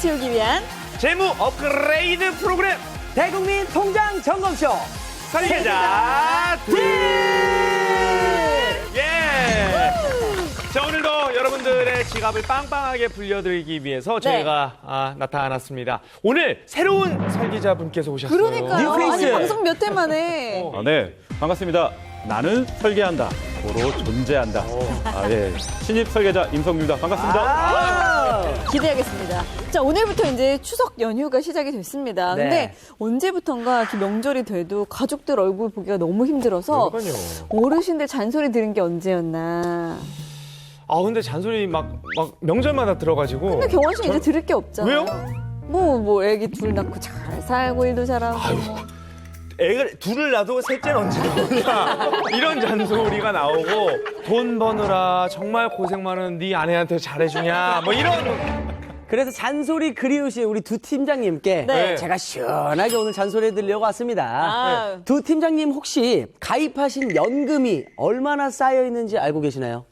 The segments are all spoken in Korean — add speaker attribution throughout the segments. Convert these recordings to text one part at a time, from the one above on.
Speaker 1: 채우기 위한
Speaker 2: 재무 업그레이드 프로그램
Speaker 3: 대국민 통장 점검쇼
Speaker 2: 설계자 딜! 예! 자, 오늘도 여러분들의 지갑을 빵빵하게 불려드리기 위해서 저희가 나타났습니다. 오늘 새로운 설계자분께서 오셨어요.
Speaker 1: 그러니까요.
Speaker 3: 뉴페이스.
Speaker 1: 아니 방송 몇 회 만에.
Speaker 4: 네, 반갑습니다. 나는 설계한다. 고로 존재한다. 예. 신입 설계자 임성규입니다. 반갑습니다.
Speaker 1: 기대하겠습니다. 자, 오늘부터 이제 추석 연휴가 시작이 됐습니다.
Speaker 3: 네.
Speaker 1: 근데 언제부턴가 이렇게 명절이 돼도 가족들 얼굴 보기가 너무 힘들어서
Speaker 2: 그러니까요.
Speaker 1: 어르신들 잔소리 들은 게 언제였나.
Speaker 2: 근데 잔소리 막 명절마다 들어가지고.
Speaker 1: 근데 경원 씨는 이제 들을 게 없잖아요.
Speaker 2: 왜요?
Speaker 1: 뭐 애기 둘 낳고 잘 살고 일도 잘하고.
Speaker 2: 애를 둘을 낳아도 셋째는 언제 나오냐 이런 잔소리가 나오고, 돈 버느라 정말 고생 많은 네 아내한테 잘해주냐 뭐 이런.
Speaker 3: 그래서 잔소리 그리우신 우리 두 팀장님께
Speaker 1: 네.
Speaker 3: 제가 시원하게 오늘 잔소리 해드리려고 왔습니다.
Speaker 1: 아.
Speaker 3: 두 팀장님 혹시 가입하신 연금이 얼마나 쌓여 있는지 알고 계시나요?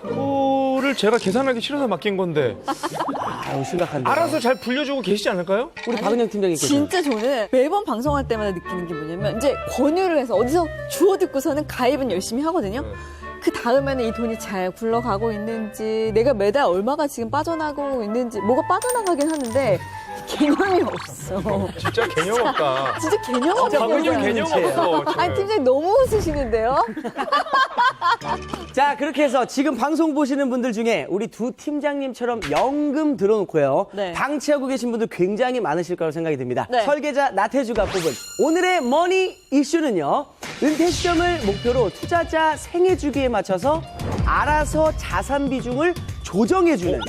Speaker 2: 그거를 제가 계산하기 싫어서 맡긴 건데
Speaker 3: 아유, 심각한데.
Speaker 2: 알아서 잘 불려주고 계시지 않을까요?
Speaker 3: 우리 박은영 팀장님께서.
Speaker 1: 진짜 저는 매번 방송할 때마다 느끼는 게 뭐냐면 이제 권유를 해서 어디서 주워 듣고서는 가입은 열심히 하거든요. 그 다음에는 이 돈이 잘 굴러가고 있는지, 내가 매달 얼마가 지금 빠져나가고 있는지, 뭐가 빠져나가긴 하는데 개념이 없어.
Speaker 2: 진짜 개념 없다.
Speaker 1: 진짜 개념 없는
Speaker 2: 박은영
Speaker 1: 거예요.
Speaker 2: 개념 없어.
Speaker 1: 아니 팀장님 너무 웃으시는데요?
Speaker 3: 자, 그렇게 해서 지금 방송 보시는 분들 중에 우리 두 팀장님처럼 연금 들어놓고요.
Speaker 1: 네.
Speaker 3: 방치하고 계신 분들 굉장히 많으실 거라고 생각이 듭니다.
Speaker 1: 네.
Speaker 3: 설계자 나태주가 뽑은 오늘의 머니 이슈는요. 은퇴 시점을 목표로 투자자 생애 주기에 맞춰서 알아서 자산 비중을 조정해주는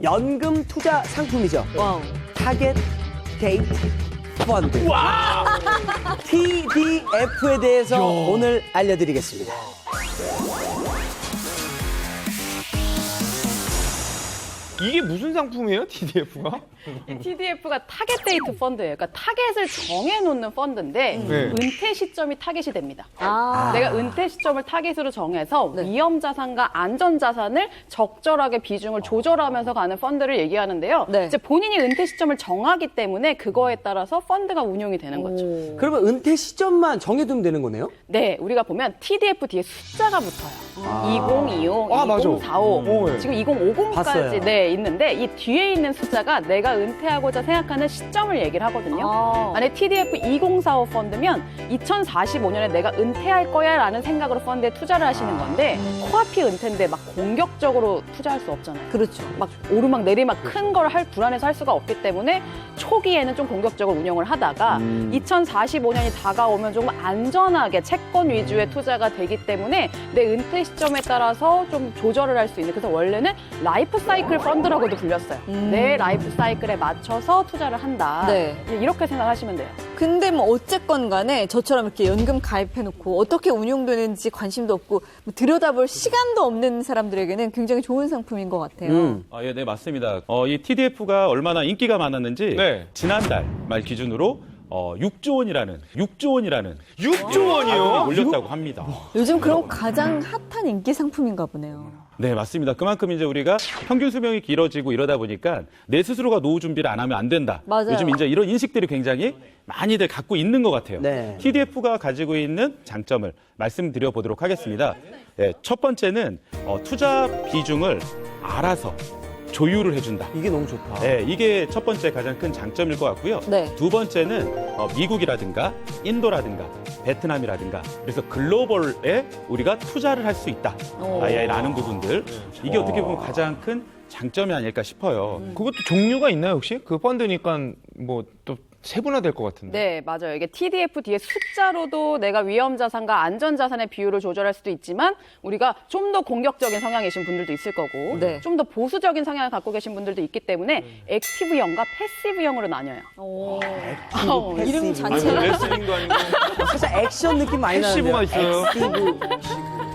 Speaker 3: 연금 투자 상품이죠.
Speaker 1: 와우.
Speaker 3: 타겟 데이트 펀드. TDF에 대해서 오늘 알려드리겠습니다.
Speaker 2: 이게 무슨 상품이에요, TDF가?
Speaker 5: TDF가 타겟 데이트 펀드예요. 그러니까 타겟을 정해놓는 펀드인데
Speaker 2: 네.
Speaker 5: 은퇴 시점이 타겟이 됩니다.
Speaker 1: 아.
Speaker 5: 내가 은퇴 시점을 타겟으로 정해서 위험 자산과 안전 자산을 적절하게 비중을 조절하면서 가는 펀드를 얘기하는데요.
Speaker 1: 네.
Speaker 5: 이제 본인이 은퇴 시점을 정하기 때문에 그거에 따라서 펀드가 운용이 되는 거죠.
Speaker 3: 그러면 은퇴 시점만 정해두면 되는 거네요?
Speaker 5: 네, 우리가 보면 TDF 뒤에 숫자가 붙어요. 2025,
Speaker 2: 아, 맞아.
Speaker 5: 2045,
Speaker 2: 네.
Speaker 5: 지금 2050까지
Speaker 3: 봤어요.
Speaker 5: 있는데 이 뒤에 있는 숫자가 내가 은퇴하고자 생각하는 시점을 얘기를 하거든요. 만약 TDF 2045 펀드면 2045년에 내가 은퇴할 거야 라는 생각으로 펀드에 투자를 하시는 건데 코앞이 은퇴인데 막 공격적으로 투자할 수 없잖아요.
Speaker 1: 그렇죠.
Speaker 5: 막 오르막 내리막 큰 걸 불안해서 할 수가 없기 때문에 초기에는 좀 공격적으로 운영을 하다가 2045년이 다가오면 조금 안전하게 채권 위주의 투자가 되기 때문에 내 은퇴 시점에 따라서 좀 조절을 할 수 있는, 그래서 원래는 라이프 사이클 펀드라고도 불렸어요. 내 라이프 사이클에 맞춰서 투자를 한다.
Speaker 1: 네.
Speaker 5: 이렇게 생각하시면 돼요.
Speaker 1: 근데 뭐 어쨌건 간에 저처럼 이렇게 연금 가입해놓고 어떻게 운용되는지 관심도 없고 뭐 들여다볼 시간도 없는 사람들에게는 굉장히 좋은 상품인 것 같아요.
Speaker 4: 예, 네, 맞습니다. 이 TDF가 얼마나 인기가 많았는지
Speaker 2: 네.
Speaker 4: 지난달 말 기준으로 6조 원이라는
Speaker 2: 6조 원이요?
Speaker 4: 올렸다고 합니다.
Speaker 1: 요즘 그럼 가장 핫한 인기 상품인가 보네요.
Speaker 4: 네, 맞습니다. 그만큼 이제 우리가 평균 수명이 길어지고 이러다 보니까 내 스스로가 노후 준비를 안 하면 안 된다.
Speaker 1: 맞아요.
Speaker 4: 요즘 이제 이런 인식들이 굉장히 많이들 갖고 있는 것 같아요.
Speaker 3: 네.
Speaker 4: TDF가 가지고 있는 장점을 말씀드려 보도록 하겠습니다. 네, 첫 번째는 투자 비중을 알아서 조율을 해준다.
Speaker 3: 이게 너무 좋다.
Speaker 4: 네, 이게 첫 번째 가장 큰 장점일 것 같고요.
Speaker 1: 네.
Speaker 4: 두 번째는 미국이라든가 인도라든가 베트남이라든가 그래서 글로벌에 우리가 투자를 할 수 있다. 라는 부분들. 이게 어떻게 보면 가장 큰 장점이 아닐까 싶어요.
Speaker 2: 그것도 종류가 있나요, 혹시? 그 펀드니까 뭐 또 세분화될 것 같은데.
Speaker 5: 네, 맞아요. 이게 TDF 뒤에 숫자로도 내가 위험 자산과 안전 자산의 비율을 조절할 수도 있지만 우리가 좀 더 공격적인 성향이신 분들도 있을 거고
Speaker 1: 네.
Speaker 5: 좀 더 보수적인 성향을 갖고 계신 분들도 있기 때문에 액티브형과 패시브형으로 나뉘어요.
Speaker 1: 이름
Speaker 2: 아니,
Speaker 1: 자체가
Speaker 2: 레슬링도 아니고
Speaker 3: 살짝 액션 느낌 많이 나는데요.
Speaker 2: 패시브가 있어요.
Speaker 3: 액티브.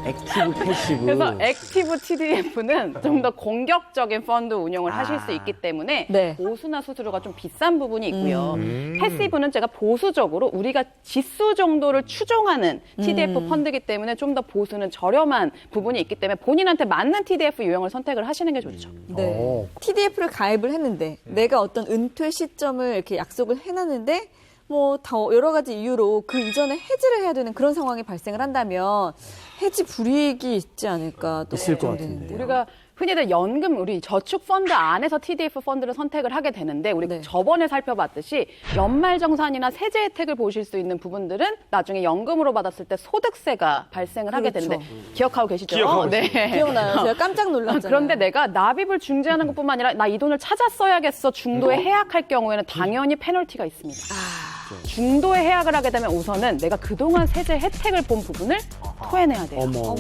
Speaker 3: 액티브 패시브.
Speaker 5: 그래서 액티브 TDF는 좀 더 공격적인 펀드 운용을 하실 수 있기 때문에
Speaker 1: 네.
Speaker 5: 보수나 수수료가 좀 비싼 부분이 있고요. 패시브는 제가 보수적으로 우리가 지수 정도를 추종하는 TDF 펀드이기 때문에 좀 더 보수는 저렴한 부분이 있기 때문에 본인한테 맞는 TDF 유형을 선택을 하시는 게 좋죠.
Speaker 1: 네. TDF를 가입을 했는데 내가 어떤 은퇴 시점을 이렇게 약속을 해놨는데 뭐 더 여러 가지 이유로 그 이전에 해지를 해야 되는 그런 상황이 발생을 한다면 해지 불이익이 있지 않을까 또
Speaker 3: 있을 것
Speaker 1: 걱정되는데요.
Speaker 3: 같은데요.
Speaker 5: 우리가 흔히들 연금, 우리 저축 펀드 안에서 TDF 펀드를 선택을 하게 되는데 우리
Speaker 1: 네.
Speaker 5: 저번에 살펴봤듯이 연말정산이나 세제 혜택을 보실 수 있는 부분들은 나중에 연금으로 받았을 때 소득세가 발생을 하게
Speaker 1: 그렇죠.
Speaker 5: 되는데 기억하고 계시죠?
Speaker 2: 기억하고
Speaker 5: 네.
Speaker 1: 기억나요? 제가 깜짝 놀랐잖아요.
Speaker 5: 그런데 내가 납입을 중지하는 것뿐만 아니라 나 이 돈을 찾아 써야겠어 중도에 해약할 경우에는 당연히 페널티가 있습니다. 중도에 해약을 하게 되면 우선은 내가 그동안 세제 혜택을 본 부분을 토해내야 돼요.
Speaker 3: 어머.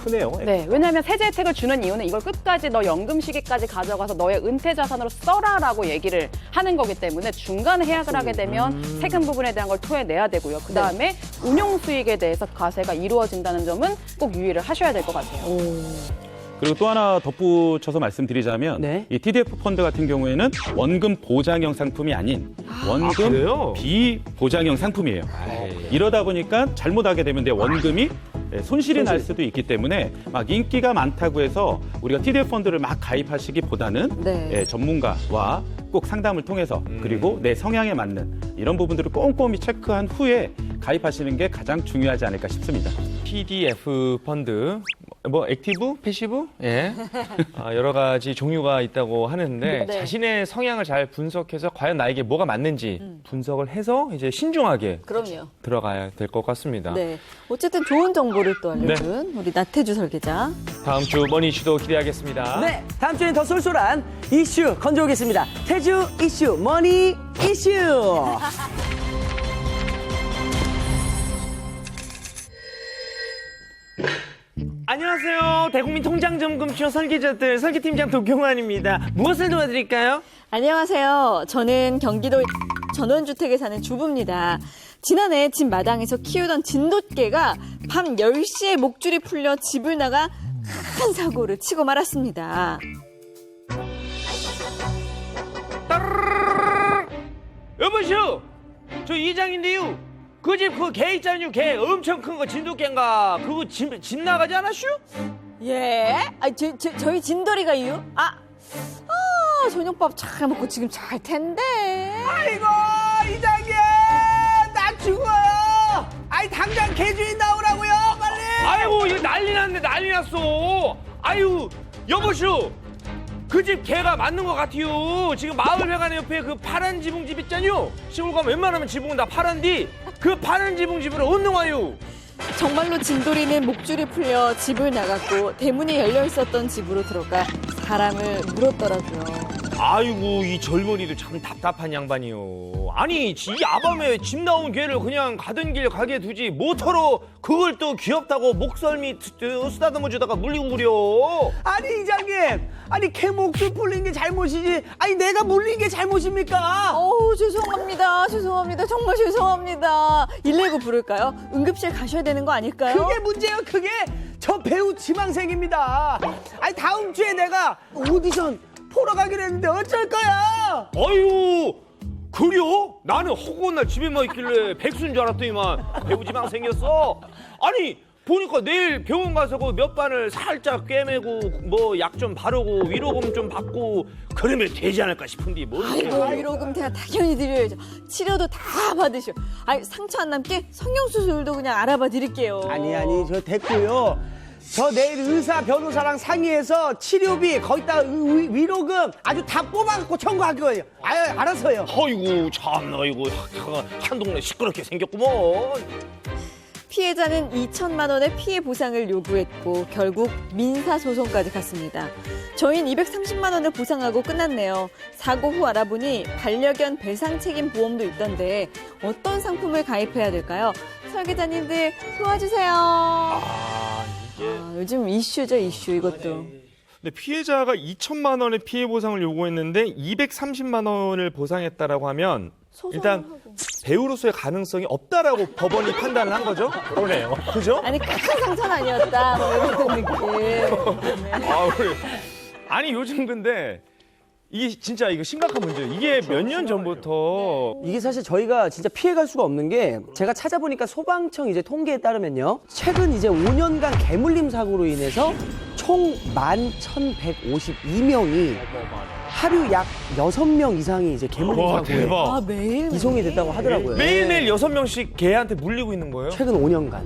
Speaker 2: 크네요.
Speaker 5: 네, 왜냐하면 세제 혜택을 주는 이유는 이걸 끝까지 너 연금 시기까지 가져가서 너의 은퇴 자산으로 써라라고 얘기를 하는 거기 때문에 중간에 해약을 하게 되면 세금 부분에 대한 걸 토해내야 되고요. 그 다음에 운용 수익에 대해서 과세가 이루어진다는 점은 꼭 유의를 하셔야 될 것 같아요.
Speaker 4: 그리고 또 하나 덧붙여서 말씀드리자면
Speaker 3: 네.
Speaker 4: 이 TDF 펀드 같은 경우에는 원금 보장형 상품이 아닌 원금
Speaker 2: 그래요?
Speaker 4: 비보장형 상품이에요. 이러다 보니까 잘못하게 되면 내 원금이 손실이 날 수도 있기 때문에 막 인기가 많다고 해서 우리가 TDF 펀드를 막 가입하시기보다는
Speaker 1: 네.
Speaker 4: 전문가와 꼭 상담을 통해서 그리고 내 성향에 맞는 이런 부분들을 꼼꼼히 체크한 후에 가입하시는 게 가장 중요하지 않을까 싶습니다.
Speaker 2: TDF 펀드, 뭐 액티브, 패시브, 예, 여러 가지 종류가 있다고 하는데
Speaker 1: 네.
Speaker 2: 자신의 성향을 잘 분석해서 과연 나에게 뭐가 맞는지 분석을 해서 이제 신중하게
Speaker 1: 그럼요.
Speaker 2: 들어가야 될 것 같습니다.
Speaker 1: 네. 어쨌든 좋은 정보를 또 알려준 우리 나태주 설계자.
Speaker 2: 다음 주 머니 이슈도 기대하겠습니다.
Speaker 3: 네, 다음 주엔 더 쏠쏠한 이슈 건져오겠습니다. 태주 이슈, 머니 이슈.
Speaker 2: 안녕하세요. 대국민 통장점검쇼 설계자들 설계팀장 도경환입니다. 무엇을 도와드릴까요?
Speaker 1: 안녕하세요. 저는 경기도 전원주택에 사는 주부입니다. 지난해 집 마당에서 키우던 진돗개가 밤 10시에 목줄이 풀려 집을 나가 큰 사고를 치고 말았습니다.
Speaker 2: 여보시오, 저 이장인데요. 그 집 그 개 있잖아요. 개 엄청 큰 거 진돗개인가? 그거 집 나가지 않았슈?
Speaker 1: 예? 아, 저희 진돌이가 이유? 저녁밥 잘 먹고 지금 잘 텐데.
Speaker 3: 아이고, 이장님, 나 죽어요. 아이, 당장 개주인 나오라고요, 빨리.
Speaker 2: 아이고 이거 난리 났네, 난리 났어. 아유 여보시오, 그 집 개가 맞는 것 같아요. 지금 마을회관 옆에 그 파란 지붕집 있잖요. 시골 가면 웬만하면 지붕은 다 파란디. 그 파란 지붕집으로 얻는 와요.
Speaker 1: 정말로 진돌이는 목줄이 풀려 집을 나갔고 대문이 열려 있었던 집으로 들어가 사람을 물었더라고요.
Speaker 2: 아이고 이 젊은이도 참 답답한 양반이요. 아니 이 아밤에 집 나온 개를 그냥 가던 길 가게 두지 모터로 그걸 또 귀엽다고 목설미 쓰다듬어 주다가 물리고 그려.
Speaker 3: 아니, 이장님. 아니, 개 목줄 풀린 게 잘못이지. 아니, 내가 물린 게 잘못입니까?
Speaker 1: 어우, 죄송합니다. 정말 죄송합니다. 119 부를까요? 응급실 가셔야 되는 거 아닐까요?
Speaker 3: 그게 문제예요, 그게. 저 배우 지망생입니다. 아니, 다음 주에 내가 오디션 보러 가기로 했는데 어쩔 거야?
Speaker 2: 아유 그려? 나는 허구한 날 집에만 있길래 백수인 줄 알았더니만 배우지망 생겼어. 아니 보니까 내일 병원 가서 그 몇 반을 살짝 꿰매고 뭐 약 좀 바르고 위로금 좀 받고 그러면 되지 않을까 싶은데 뭘 이렇게
Speaker 1: 아이고, 위로금 제가 당연히 드려야죠. 치료도 다 받으셔. 아니, 상처 안 남게 성형수술도 그냥 알아봐 드릴게요.
Speaker 3: 아니, 저 됐고요. 저 내일 의사 변호사랑 상의해서 치료비 거기다 위로금 아주 다 뽑아갖고 청구할 거예요. 아유, 알아서요.
Speaker 2: 아이고 참나 이거 한 동네 시끄럽게 생겼구먼.
Speaker 1: 피해자는 2천만 원의 피해 보상을 요구했고 결국 민사소송까지 갔습니다. 저희는 230만 원을 보상하고 끝났네요. 사고 후 알아보니 반려견 배상 책임 보험도 있던데 어떤 상품을 가입해야 될까요? 설계자님들 도와주세요. 요즘 이슈죠, 이슈 이것도.
Speaker 6: 근데 피해자가 2천만 원의 피해 보상을 요구했는데 230만 원을 보상했다라고 하면
Speaker 2: 일단 배우로서의 가능성이 없다라고 법원이 판단을 한 거죠?
Speaker 6: 그러네요.
Speaker 2: 그죠?
Speaker 1: 아니 큰 상처는 아니었다. 뭐 이런 느낌.
Speaker 2: 아, 그래. 아니 요즘 근데 이게 진짜 이거 심각한 문제예요. 이게 몇 년 전부터
Speaker 3: 이게 사실 저희가 진짜 피해갈 수가 없는 게 제가 찾아보니까 소방청 이제 통계에 따르면요. 최근 이제 5년간 개물림 사고로 인해서 총 11,152명이 하루 약 6명 이상이 이제 개물림
Speaker 2: 와,
Speaker 3: 사고에
Speaker 2: 대박.
Speaker 1: 아 매일
Speaker 3: 이송이 됐다고 하더라고요.
Speaker 2: 매일매일 6명씩 개한테 물리고 있는 거예요?
Speaker 3: 최근 5년간.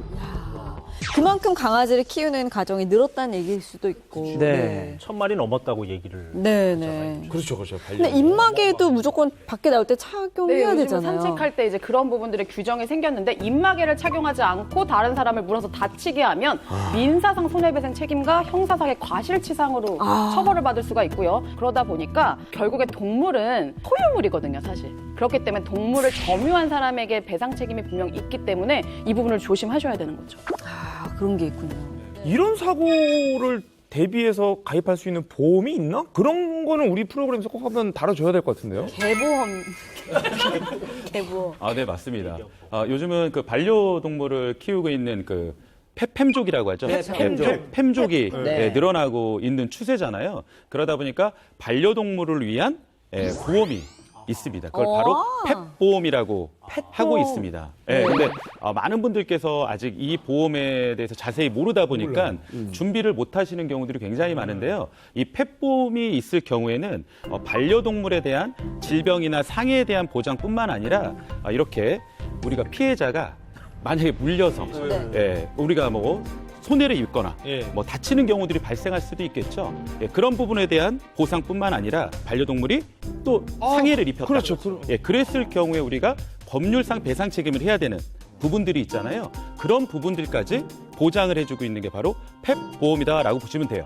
Speaker 1: 그만큼 강아지를 키우는 가정이 늘었다는 얘기일 수도 있고.
Speaker 3: 네.
Speaker 6: 1000마리 넘었다고 얘기를.
Speaker 1: 네네.
Speaker 2: 그렇죠, 그렇죠.
Speaker 1: 근데 입마개도 무조건 밖에 나올 때 착용해야
Speaker 5: 요즘은
Speaker 1: 되잖아요.
Speaker 5: 산책할 때 이제 그런 부분들의 규정이 생겼는데 입마개를 착용하지 않고 다른 사람을 물어서 다치게 하면 민사상 손해배상 책임과 형사상의 과실치상으로 처벌을 받을 수가 있고요. 그러다 보니까 결국에 동물은 소유물이거든요, 사실. 그렇기 때문에 동물을 점유한 사람에게 배상 책임이 분명히 있기 때문에 이 부분을 조심하셔야 되는 거죠.
Speaker 1: 아, 그런 게 있군요.
Speaker 2: 이런 사고를 대비해서 가입할 수 있는 보험이 있나? 그런 거는 우리 프로그램에서 꼭 한번 다뤄줘야 될 것 같은데요.
Speaker 1: 개보험. 개보험.
Speaker 4: 아, 네, 맞습니다. 요즘은 그 반려동물을 키우고 있는 그 펫팸족이라고 하죠.
Speaker 3: 네, 팸족.
Speaker 4: 팸족이
Speaker 3: 네.
Speaker 4: 늘어나고 있는 추세잖아요. 그러다 보니까 반려동물을 위한 보험이 있습니다. 그걸 바로 펫보험이라고 하고 있습니다. 네, 근데 많은 분들께서 아직 이 보험에 대해서 자세히 모르다 보니까 준비를 못 하시는 경우들이 굉장히 많은데요. 이 펫보험이 있을 경우에는 반려동물에 대한 질병이나 상해에 대한 보장뿐만 아니라 이렇게 우리가 피해자가 만약에 물려서 우리가 뭐 손해를 입거나
Speaker 2: 예.
Speaker 4: 뭐 다치는 경우들이 발생할 수도 있겠죠. 그런 부분에 대한 보상뿐만 아니라 반려동물이 또 상해를 입혔다.
Speaker 2: 그렇죠.
Speaker 4: 그랬을 경우에 우리가 법률상 배상 책임을 해야 되는 부분들이 있잖아요. 그런 부분들까지 보장을 해주고 있는 게 바로 펫보험이다라고 보시면 돼요.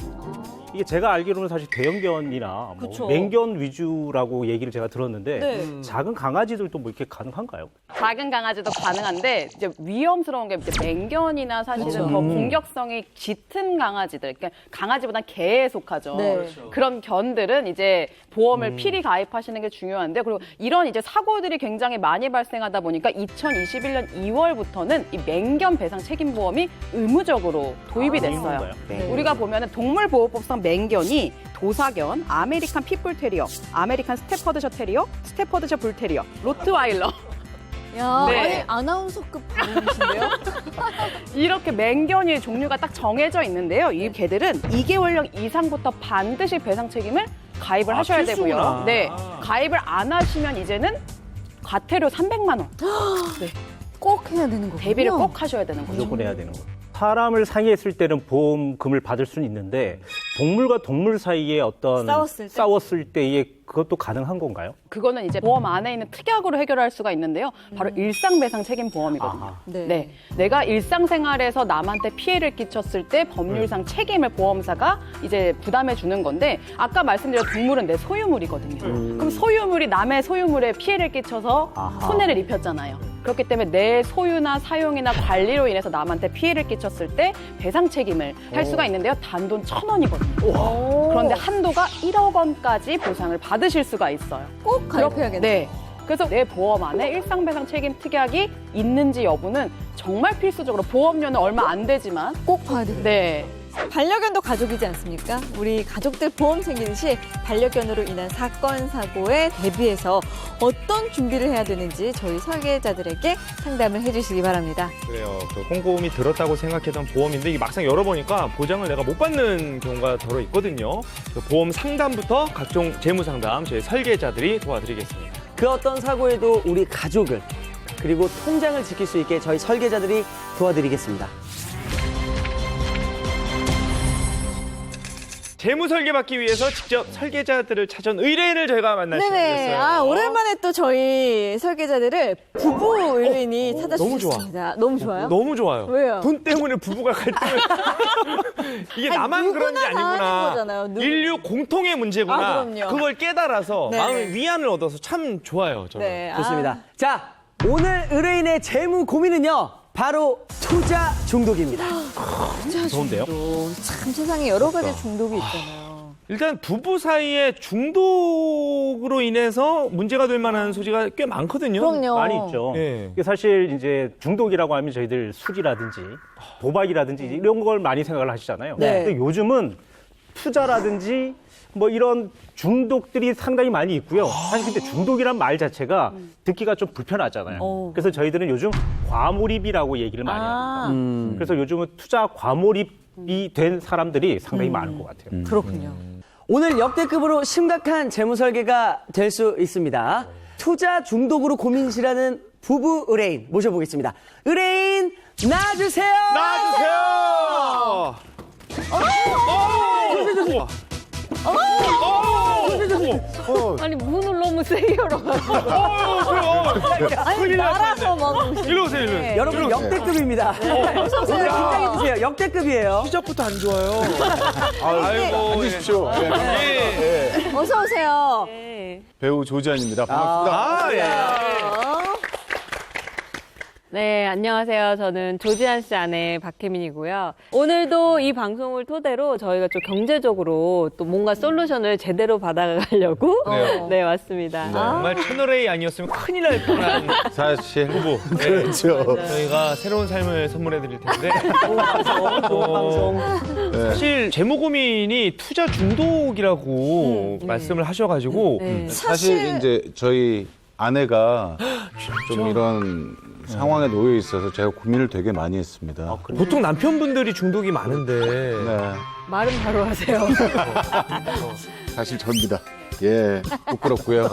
Speaker 6: 이게 제가 알기로는 사실 대형견이나 뭐
Speaker 1: 그쵸.
Speaker 6: 맹견 위주라고 얘기를 제가 들었는데
Speaker 1: 네.
Speaker 6: 작은 강아지들도 뭐 이렇게 가능한가요?
Speaker 5: 작은 강아지도 가능한데 이제 위험스러운 게 이제 맹견이나 사실은 더 공격성이 짙은 강아지들, 그러니까 강아지보다 개에 속하죠.
Speaker 1: 네.
Speaker 5: 그런 견들은 이제 보험을 필히 가입하시는 게 중요한데, 그리고 이런 이제 사고들이 굉장히 많이 발생하다 보니까 2021년 2월부터는 이 맹견 배상 책임 보험이 의무적으로 도입이 됐어요.
Speaker 6: 의무인가요?
Speaker 3: 네.
Speaker 5: 우리가 보면은 동물보호법상 맹견이 도사견, 아메리칸 핏불 테리어, 아메리칸 스테퍼드셔 테리어, 스테퍼드셔 불 테리어, 로트와일러
Speaker 1: 야,
Speaker 5: 네.
Speaker 1: 아니 아나운서급 발음이신데요?
Speaker 5: 이렇게 맹견의 종류가 딱 정해져 있는데요. 이 개들은 2개월령 이상부터 반드시 배상 책임을 가입을 하셔야
Speaker 2: 필수구나.
Speaker 5: 되고요. 네, 가입을 안 하시면 이제는 과태료 300만 원
Speaker 1: 꼭 해야 되는 거군요.
Speaker 5: 대비를 꼭 하셔야 되는 거죠.
Speaker 6: 무조건 해야 되는 거예요. 사람을 상해했을 때는 보험금을 받을 수는 있는데 동물과 동물 사이에 어떤
Speaker 1: 싸웠을 때?
Speaker 6: 때에 그것도 가능한 건가요?
Speaker 5: 그거는 이제 보험 안에 있는 특약으로 해결할 수가 있는데요. 바로 일상배상 책임 보험이거든요.
Speaker 6: 아하.
Speaker 1: 네.
Speaker 5: 네. 내가 일상생활에서 남한테 피해를 끼쳤을 때 법률상 책임을 보험사가 이제 부담해 주는 건데, 아까 말씀드린 동물은 내 소유물이거든요. 그럼 소유물이 남의 소유물에 피해를 끼쳐서
Speaker 6: 아하.
Speaker 5: 손해를 입혔잖아요. 그렇기 때문에 내 소유나 사용이나 관리로 인해서 남한테 피해를 끼쳤을 때 배상 책임을 할 수가 있는데요. 단돈 1,000원이거든요. 그런데 한도가 1억 원까지 보상을 받으실 수가 있어요.
Speaker 1: 꼭 가입해야겠네.
Speaker 5: 네. 그래서 내 보험 안에 일상배상 책임 특약이 있는지 여부는 정말 필수적으로, 보험료는 얼마 안 되지만
Speaker 1: 꼭 봐야 돼요.
Speaker 5: 네.
Speaker 1: 반려견도 가족이지 않습니까? 우리 가족들 보험 생기듯이 반려견으로 인한 사건, 사고에 대비해서 어떤 준비를 해야 되는지 저희 설계자들에게 상담을 해주시기 바랍니다.
Speaker 2: 그래요. 그 홍보음이 들었다고 생각했던 보험인데 이게 막상 열어보니까 보장을 내가 못 받는 경우가 더러 있거든요. 그 보험 상담부터 각종 재무 상담 저희 설계자들이 도와드리겠습니다.
Speaker 3: 그 어떤 사고에도 우리 가족을 그리고 통장을 지킬 수 있게 저희 설계자들이 도와드리겠습니다.
Speaker 2: 재무 설계 받기 위해서 직접 설계자들을 찾은 의뢰인을 저희가 만날 수
Speaker 1: 네네.
Speaker 2: 있겠어요.
Speaker 1: 아, 오랜만에 또 저희 설계자들을 부부 의뢰인이
Speaker 2: 너무 좋아.
Speaker 1: 찾아주셨습니다. 너무 좋아요?
Speaker 2: 너무 좋아요.
Speaker 1: 왜요?
Speaker 2: 돈 때문에 부부가 갈등을. 이게
Speaker 1: 아니,
Speaker 2: 나만 그런 게
Speaker 1: 누구나 다 하는
Speaker 2: 아니구나.
Speaker 1: 거잖아요.
Speaker 2: 인류 공통의 문제구나.
Speaker 1: 아, 그럼요.
Speaker 2: 그걸 깨달아서
Speaker 1: 네.
Speaker 2: 마음의 위안을 얻어서 참 좋아요. 저는.
Speaker 1: 네.
Speaker 3: 좋습니다. 자, 오늘 의뢰인의 재무 고민은요. 바로 투자 중독입니다.
Speaker 6: 무서운데요?
Speaker 1: 참 세상에 여러 가지 중독이 있잖아요.
Speaker 2: 일단 부부 사이에 중독으로 인해서 문제가 될 만한 소지가 꽤 많거든요.
Speaker 1: 그럼요.
Speaker 6: 많이 있죠.
Speaker 2: 예.
Speaker 6: 이게 사실 이제 중독이라고 하면 저희들 술이라든지 도박이라든지 이런 걸 많이 생각을 하시잖아요.
Speaker 1: 네.
Speaker 6: 근데 요즘은 투자라든지 뭐 이런 중독들이 상당히 많이 있고요. 사실 근데 중독이란 말 자체가 듣기가 좀 불편하잖아요. 그래서 저희들은 요즘 과몰입이라고 얘기를 많이 합니다. 그래서 요즘은 투자 과몰입이 된 사람들이 상당히 많은 것 같아요.
Speaker 1: 그렇군요.
Speaker 3: 오늘 역대급으로 심각한 재무 설계가 될 수 있습니다. 투자 중독으로 고민이라는 부부 의뢰인 모셔보겠습니다. 의뢰인 나와주세요.
Speaker 2: 나와주세요.
Speaker 5: 아니 문을 너무 세게 열어가지고.
Speaker 1: 아니, 날아서 막.
Speaker 2: 일로 오세요, 일로.
Speaker 1: 네.
Speaker 3: 여러분 역대급입니다. 오늘 긴장해주세요. 역대급이에요.
Speaker 2: 시작부터 안 좋아요. 아이고.
Speaker 7: 앉으십시오.
Speaker 2: 예.
Speaker 1: 어서 오세요.
Speaker 7: 배우 조지안입니다. 반갑습니다.
Speaker 2: 아, 예.
Speaker 8: 네, 안녕하세요. 저는 조지한 씨 아내 박혜민이고요. 오늘도 이 방송을 토대로 저희가 좀 경제적으로 또 뭔가 솔루션을 제대로 받아가려고 네, 왔습니다.
Speaker 2: 정말 채널A 아니었으면 큰일 날 뻔한
Speaker 7: 사실
Speaker 2: 부부. 네.
Speaker 7: 그렇죠.
Speaker 2: 저희가 새로운 삶을 선물해 드릴 텐데.
Speaker 3: 좋은 방송.
Speaker 2: 사실 재무 고민이 투자 중독이라고 말씀을 하셔가지고
Speaker 7: 사실 이제 저희 아내가 좀 이런 상황에 놓여 있어서 제가 고민을 되게 많이 했습니다.
Speaker 2: 보통 남편분들이 중독이 많은데
Speaker 7: 네,
Speaker 8: 말은 바로 하세요.
Speaker 7: 사실 접니다. 예, 부끄럽고요.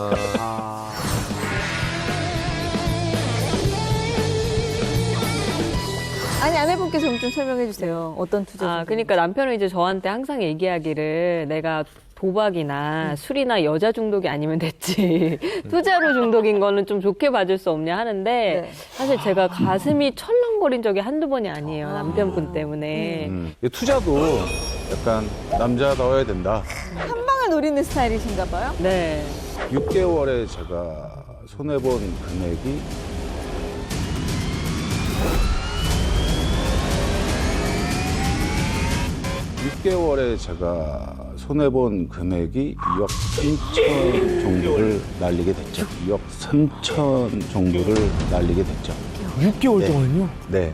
Speaker 1: 아니, 아내분께서 좀 설명해 주세요. 어떤 투자?
Speaker 8: 그러니까 남편은 이제 저한테 항상 얘기하기를 내가 도박이나 술이나 여자 중독이 아니면 됐지. 투자로 중독인 거는 좀 좋게 봐줄 수 없냐 하는데
Speaker 1: 네.
Speaker 8: 사실 제가 가슴이 철렁거린 적이 한두 번이 아니에요. 남편분 때문에.
Speaker 7: 투자도 약간 남자다워야 된다.
Speaker 1: 한 방에 노리는 스타일이신가 봐요?
Speaker 8: 네.
Speaker 7: 6개월에 제가 손해본 금액이 6개월에 제가 손해본 금액이 2억 3천 정도를 날리게 됐죠. 2억 3천 정도를 날리게 됐죠.
Speaker 2: 6개월 동안요?
Speaker 7: 네.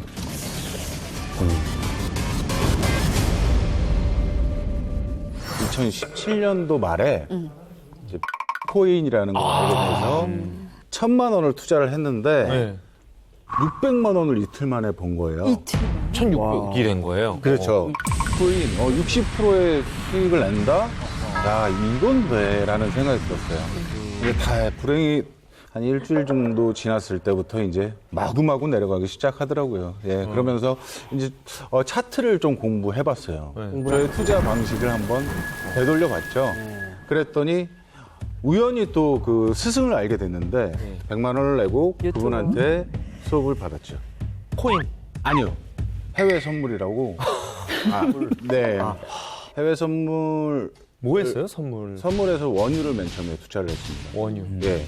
Speaker 7: 2017년도 말에 이제 코인이라는 걸 알게 돼서 1,000만 원을 투자를 했는데
Speaker 2: 네.
Speaker 7: 600만 원을 이틀 만에 번 거예요.
Speaker 2: 1,600이 된 거예요.
Speaker 7: 그렇죠. 코인 60%의 수익을 낸다? 야, 이건 왜? 라는 생각이 들었어요. 이게 다 불행이 한 일주일 정도 지났을 때부터 이제 마구마구 내려가기 시작하더라고요. 예, 그러면서 이제 차트를 좀 공부해봤어요. 저의 투자 방식을 한번 되돌려 봤죠. 그랬더니 우연히 또 그 스승을 알게 됐는데 100만 원을 내고 그분한테 수업을 받았죠.
Speaker 2: 코인.
Speaker 7: 아니요. 해외 선물이라고. 네. 해외 선물.
Speaker 2: 뭐 했어요, 선물?
Speaker 7: 선물에서 원유를 맨 처음에 투자를 했습니다.
Speaker 2: 원유.
Speaker 7: 예.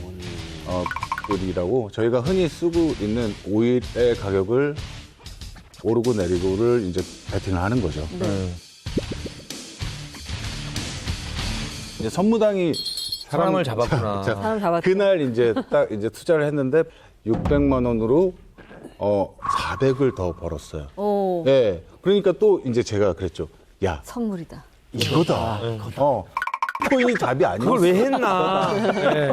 Speaker 7: 오일이라고 저희가 흔히 쓰고 있는 오일의 가격을 오르고 내리고를 이제 베팅을 하는 거죠. 이제 선무당이
Speaker 2: 사람을 잡았구나.
Speaker 8: 사람 잡았죠.
Speaker 7: 그날 이제 딱 이제 투자를 했는데 600만 원으로 400을 더 벌었어요.
Speaker 1: 오,
Speaker 7: 네. 그러니까 또 이제 제가 그랬죠. 야,
Speaker 1: 선물이다.
Speaker 7: 이거다. 코인이 답이 아니었어.
Speaker 2: 그걸 왜 했나. 네.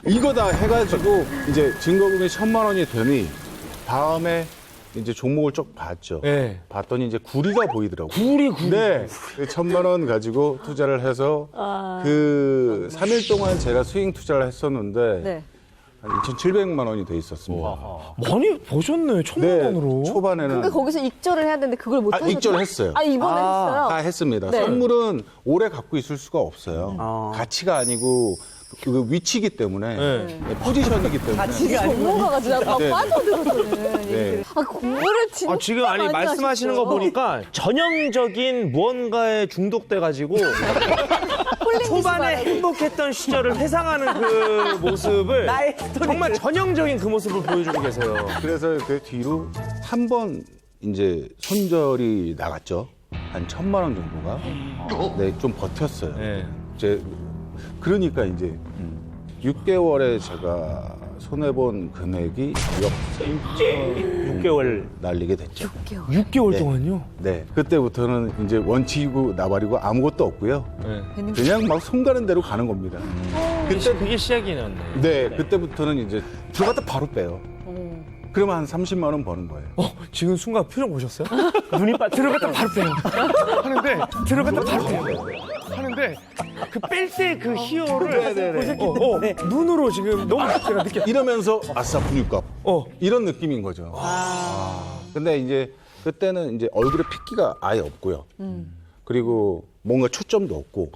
Speaker 7: 이거다 해가지고 이제 증거금이 1,000만 원이 되니 다음에 이제 종목을 쭉 봤죠.
Speaker 2: 네.
Speaker 7: 봤더니 이제 구리가 보이더라고요.
Speaker 2: 구리.
Speaker 7: 네. 1,000만 원 가지고 투자를 해서 그 3일 동안 제가 스윙 투자를 했었는데
Speaker 1: 네.
Speaker 7: 한 2,700만 원이 돼 있었습니다.
Speaker 2: 많이 버셨네, 1,000만 원으로.
Speaker 7: 초반에는
Speaker 1: 근데 거기서 익절을 해야 되는데 그걸 못 하셨어요?
Speaker 7: 익절을 했어요.
Speaker 1: 아, 이번에 했어요?
Speaker 7: 다 했습니다.
Speaker 1: 네.
Speaker 7: 선물은 오래 갖고 있을 수가 없어요. 가치가 아니고 그 위치이기 때문에
Speaker 2: 네.
Speaker 7: 포지션이기 때문에
Speaker 1: 전문가가 진짜 막
Speaker 7: 네.
Speaker 1: 빠져들어서는
Speaker 7: 네.
Speaker 1: 아, 공부를 진짜
Speaker 2: 지금 아니
Speaker 1: 많이
Speaker 2: 말씀하시는 거
Speaker 1: 하셨어요.
Speaker 2: 보니까 전형적인 무언가에 중독돼가지고 초반에 행복했던 시절을 회상하는 그 모습을
Speaker 3: 나의 스토리.
Speaker 2: 정말 전형적인 그 모습을 보여주고 계세요.
Speaker 7: 그래서 그 뒤로 한 번 이제 손절이 나갔죠. 한 1,000만 원 정도가 네, 좀 버텼어요.
Speaker 2: 네.
Speaker 7: 이제 그러니까 이제 6개월에 제가 손해본 금액이 2억
Speaker 6: 6개월
Speaker 7: 날리게 됐죠.
Speaker 2: 6개월
Speaker 7: 네.
Speaker 2: 동안요?
Speaker 7: 네, 그때부터는 이제 원칙이고 나발이고 아무것도 없고요.
Speaker 2: 네.
Speaker 7: 그냥 막 손 가는 대로 가는 겁니다.
Speaker 2: 그게 시작이었네.
Speaker 7: 네, 그때부터는 이제 들어갔다 바로 빼요. 그러면 한 30만 원 버는 거예요.
Speaker 2: 지금 순간 표정 보셨어요?
Speaker 6: 눈이 빠
Speaker 2: 들어갔다 바로 빼요. 하는데 들어갔다 바로 빼요. 하는데 그 뺄 때 그 희열을 눈으로 지금 너무 제가 느껴.
Speaker 7: 이러면서 아싸 분유값
Speaker 2: 어.
Speaker 7: 이런 느낌인 거죠. 근데 이제 그때는 이제 얼굴에 핏기가 아예 없고요. 그리고 뭔가 초점도 없고,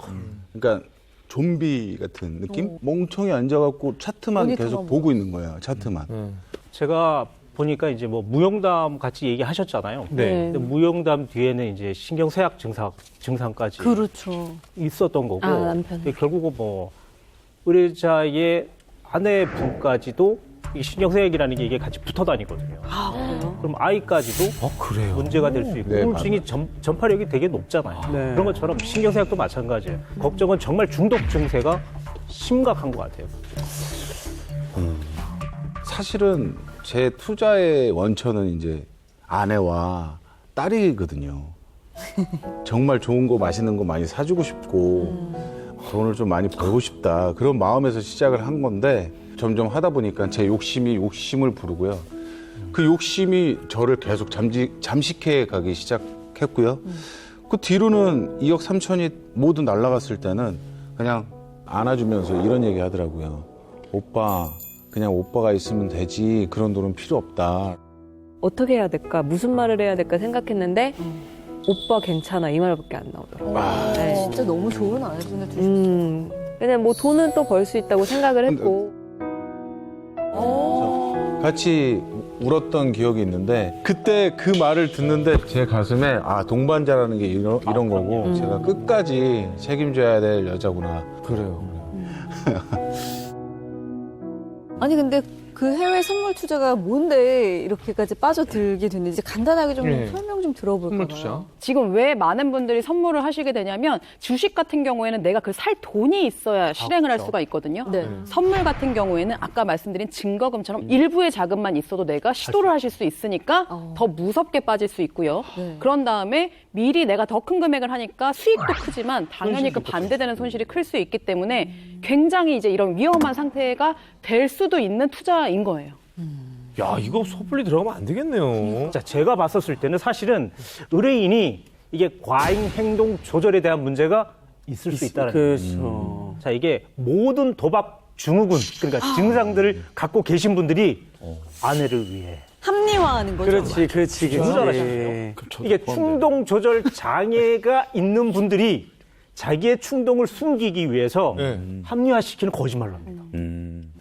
Speaker 7: 그러니까 좀비 같은 느낌? 멍청이 앉아갖고 차트만
Speaker 1: 모니터만
Speaker 7: 계속 보고 있는 거예요. 차트만.
Speaker 6: 제가 보니까 이제 뭐 무용담 같이 얘기하셨잖아요.
Speaker 2: 네.
Speaker 6: 근데 무용담 뒤에는 이제 신경쇠약 증상까지
Speaker 1: 그렇죠.
Speaker 6: 있었던 거고.
Speaker 8: 아, 남편.
Speaker 6: 근데 결국은 뭐 의뢰자의 아내분까지도 이 신경쇠약이라는 게 이게 같이 붙어 다니거든요.
Speaker 1: 아, 그래요?
Speaker 6: 그럼 아이까지도
Speaker 2: 그래요?
Speaker 6: 문제가 될 수 있고
Speaker 7: 네,
Speaker 6: 우울증이 전파력이 되게 높잖아요.
Speaker 3: 네.
Speaker 6: 그런 것처럼 신경쇠약도 마찬가지예요. 걱정은 정말 중독 증세가 심각한 것 같아요.
Speaker 7: 사실은 제 투자의 원천은 이제 아내와 딸이거든요. 정말 좋은 거 맛있는 거 많이 사주고 싶고 돈을 좀 많이 벌고 싶다 그런 마음에서 시작을 한 건데 점점 하다 보니까 제 욕심이 욕심을 부르고요. 그 욕심이 저를 계속 잠식해 가기 시작했고요. 그 뒤로는 2억 3천이 모두 날아갔을 때는 그냥 안아주면서 이런 얘기 하더라고요. 오빠 그냥 오빠가 있으면 되지 그런 돈은 필요 없다.
Speaker 8: 어떻게 해야 될까? 무슨 말을 해야 될까 생각했는데 오빠 괜찮아 이 말밖에 안 나오더라고요. 네.
Speaker 1: 진짜 너무 좋은 아내분을 두셨어요.
Speaker 8: 그냥 뭐 돈은 또 벌 수 있다고 생각을 했고.
Speaker 7: 같이 울었던 기억이 있는데 그때 그 말을 듣는데 제 가슴에 아 동반자라는 게 이런 거고 제가 끝까지 책임져야 될 여자구나.
Speaker 2: 그래요.
Speaker 1: 아니 근데 그 해외 선물 투자가 뭔데 이렇게까지 빠져들게 됐는지 간단하게 좀
Speaker 2: 네.
Speaker 1: 설명 좀 들어볼까요?
Speaker 2: 선물 투자.
Speaker 5: 지금 왜 많은 분들이 선물을 하시게 되냐면 주식 같은 경우에는 내가 그 살 돈이 있어야 실행을 할 수가 있거든요.
Speaker 1: 네.
Speaker 5: 선물 같은 경우에는 아까 말씀드린 증거금처럼 일부의 자금만 있어도 내가 시도를 하실 수 있으니까 더 무섭게 빠질 수 있고요.
Speaker 1: 네.
Speaker 5: 그런 다음에 미리 내가 더 큰 금액을 하니까 수익도 크지만 당연히 그 반대되는 손실이 클 수 있기 때문에 굉장히 이제 이런 위험한 상태가 될 수도 있는 투자인 거예요.
Speaker 2: 야, 이거 섣불리 들어가면 안 되겠네요.
Speaker 6: 자, 제가 봤었을 때는 사실은 의뢰인이 이게 과잉 행동 조절에 대한 문제가 있을 수 있다는 거예요.
Speaker 3: 그렇죠.
Speaker 6: 자, 이게 모든 도박 증후군, 그러니까 증상들을 갖고 계신 분들이 아내를 위해
Speaker 1: 합리화하는 거죠.
Speaker 3: 그렇지.
Speaker 6: 투자하시네요. 이게 충동 조절 장애가 있는 분들이 자기의 충동을 숨기기 위해서 합리화시키는 거짓말을 합니다.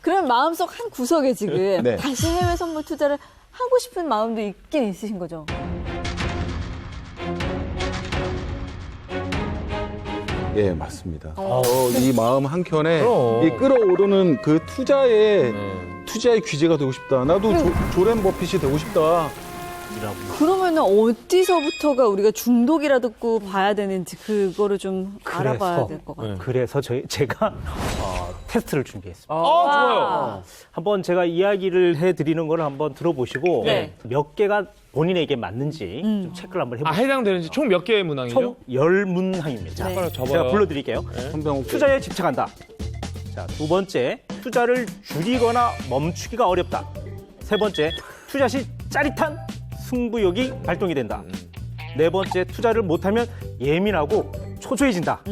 Speaker 1: 그럼 마음속 한 구석에 지금
Speaker 7: 네.
Speaker 1: 다시 해외 선물 투자를 하고 싶은 마음도 있긴 있으신 거죠.
Speaker 7: 예, 맞습니다. 이 마음 한켠에
Speaker 2: 그럼.
Speaker 7: 이 끌어오르는 그 투자의 규제가 되고 싶다. 나도 조렌 버핏이 되고 싶다.
Speaker 1: 그러면은 어디서부터가 우리가 중독이라도 봐야 되는지 그거를 좀 알아봐야 될 것 같아요.
Speaker 6: 그래서 제가 테스트를 준비했습니다.
Speaker 2: 좋아요.
Speaker 6: 한번 제가 이야기를 해드리는 걸 한번 들어보시고
Speaker 1: 네.
Speaker 6: 몇 개가 본인에게 맞는지 좀 체크를 한번 해보세요.
Speaker 2: 해당되는지 총 몇 개의 문항이죠?
Speaker 6: 총 10문항입니다.
Speaker 1: 네.
Speaker 6: 제가 불러드릴게요.
Speaker 7: 한병
Speaker 6: 투자에 집착한다. 자, 두 번째, 투자를 줄이거나 멈추기가 어렵다. 세 번째, 투자 시 짜릿한 승부욕이 발동이 된다. 네 번째, 투자를 못하면 예민하고 초조해진다.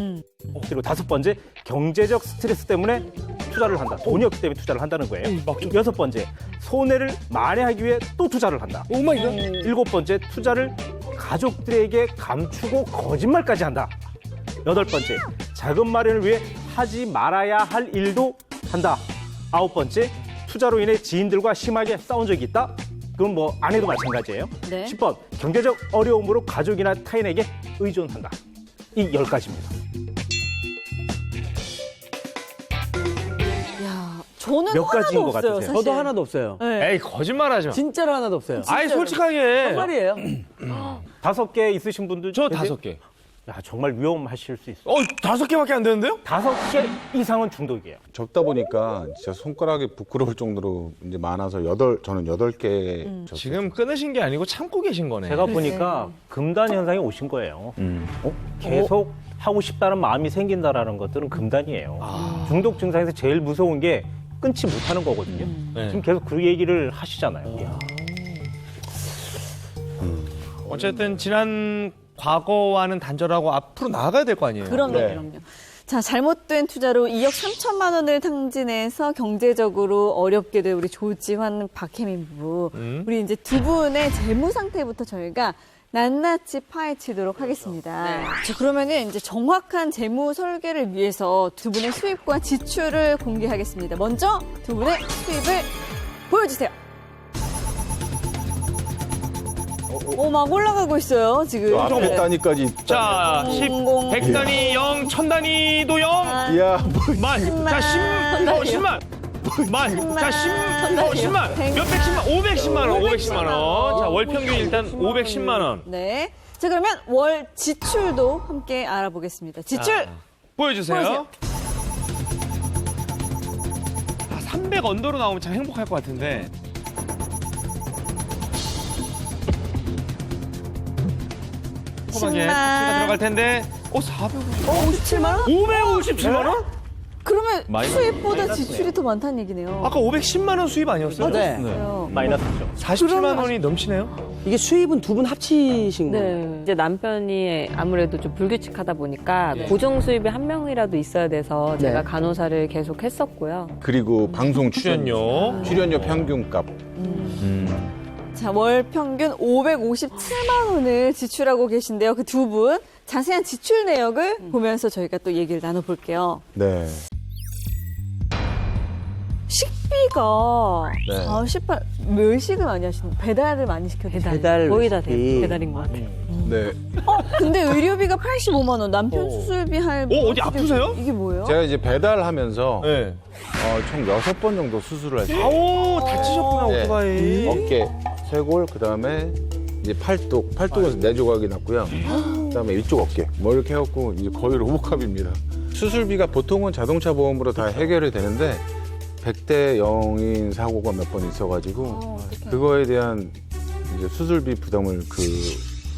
Speaker 6: 그리고 다섯 번째, 경제적 스트레스 때문에 투자를 한다. 돈이 없기 때문에 투자를 한다는 거예요. 여섯 번째, 손해를 만회하기 위해 또 투자를 한다.
Speaker 2: 오 마이 갓.
Speaker 6: 일곱 번째, 투자를 가족들에게 감추고 거짓말까지 한다. 여덟 번째, 자금 마련을 위해 하지 말아야 할 일도 한다. 아홉 번째, 투자로 인해 지인들과 심하게 싸운 적이 있다. 그건 뭐 아내도 마찬가지예요.
Speaker 1: 네.
Speaker 6: 10번, 경제적 어려움으로 가족이나 타인에게 의존한다. 이 10가지입니다.
Speaker 1: 야, 저는
Speaker 6: 몇 가지인
Speaker 1: 하나도
Speaker 6: 것
Speaker 1: 없어요.
Speaker 6: 같으세요?
Speaker 1: 사실.
Speaker 3: 저도 하나도 없어요.
Speaker 1: 네.
Speaker 2: 에이, 거짓말하지 마.
Speaker 3: 진짜로 하나도 없어요.
Speaker 2: 아이, 솔직하게.
Speaker 3: 정말이에요.
Speaker 6: 5개 있으신 분들
Speaker 2: 저
Speaker 6: 계세요?
Speaker 2: 5개.
Speaker 6: 야, 정말 위험하실 수 있어요.
Speaker 2: 5개밖에 안 되는데요?
Speaker 6: 5개 이상은 중독이에요.
Speaker 7: 접다 보니까 진짜 손가락이 부끄러울 정도로 이제 많아서 저는 8개. 접었어요.
Speaker 2: 지금 끊으신 게 아니고 참고 계신 거네.
Speaker 6: 제가 보니까 금단 현상이 오신 거예요.
Speaker 7: 음.
Speaker 6: 계속 하고 싶다는 마음이 생긴다라는 것들은 금단이에요. 중독 증상에서 제일 무서운 게 끊지 못하는 거거든요.
Speaker 2: 네.
Speaker 6: 지금 계속 그 얘기를 하시잖아요.
Speaker 2: 어쨌든 지난 과거와는 단절하고 앞으로 나아가야 될 거 아니에요.
Speaker 1: 그럼요, 그럼요. 자, 잘못된 투자로 2억 3천만 원을 탕진해서 경제적으로 어렵게 된 우리 조지환 박혜민 부부. 우리 이제 두 분의 재무 상태부터 저희가 낱낱이 파헤치도록 하겠습니다. 자, 그러면은 이제 정확한 재무 설계를 위해서 두 분의 수입과 지출을 공개하겠습니다. 먼저 두 분의 수입을 보여주세요. 막 올라가고 있어요, 지금.
Speaker 7: 앞에 단위까지.
Speaker 2: 자, 10, 100단위 0, 1000단위도 0.
Speaker 7: 이야,
Speaker 2: 만, 자, 10만. 만, 자, 10만. 몇백 10만, 510만 원, 510만 원. 자, 월 평균 일단 510만 원.
Speaker 1: 네. 자, 그러면 월 지출도 함께 알아보겠습니다. 지출!
Speaker 2: 보여주세요.
Speaker 1: 보여주세요.
Speaker 2: 300 언더로 나오면 참 행복할 것 같은데. 꼼꼼하게
Speaker 1: 10만.
Speaker 2: 수가 들어갈 텐데. 450.
Speaker 1: 57만 원?
Speaker 2: 557만 원?
Speaker 1: 그러면 수입보다 지출이 더 많다는 얘기네요.
Speaker 2: 아까 510만 원 수입 아니었어요?
Speaker 3: 네.
Speaker 6: 마이너스죠.
Speaker 2: 47만 원이 넘치네요.
Speaker 3: 이게 수입은 두 분 합치신 거예요?
Speaker 8: 네. 이제 남편이 아무래도 좀 불규칙하다 보니까 고정 수입이 한 명이라도 있어야 돼서 제가 간호사를 계속 했었고요.
Speaker 7: 그리고 방송
Speaker 2: 출연료.
Speaker 7: 출연료 평균값.
Speaker 1: 자, 월 평균 557만 원을 지출하고 계신데요. 그 두 분 자세한 지출 내역을 보면서 저희가 또 얘기를 나눠볼게요.
Speaker 7: 네.
Speaker 1: 식비가
Speaker 7: 네.
Speaker 1: 48, 몇 많이 하시는 배달을 많이 시켜드세요?
Speaker 3: 배달
Speaker 8: 거의 다
Speaker 3: 레시피.
Speaker 8: 배달인 것 같아요.
Speaker 7: 네.
Speaker 1: 근데 의료비가 85만 원, 남편 수술비 할.
Speaker 2: 어디 아프세요?
Speaker 1: 이게 뭐예요?
Speaker 7: 제가 이제 배달하면서
Speaker 2: 네.
Speaker 7: 총 6번 정도 수술을 했어요.
Speaker 2: 아오, 다치셨구나,
Speaker 7: 네.
Speaker 2: 오토바이.
Speaker 7: 어깨, 쇄골, 그다음에 이제 팔뚝에서 4조각이 났고요. 그다음에 이쪽 어깨, 뭐 이렇게 해갖고 이제 거의 로봇캅입니다. 수술비가 보통은 자동차 보험으로 다 해결이 되는데 100대 0인 사고가 몇 번 있어가지고 그거에 대한 이제 수술비 부담을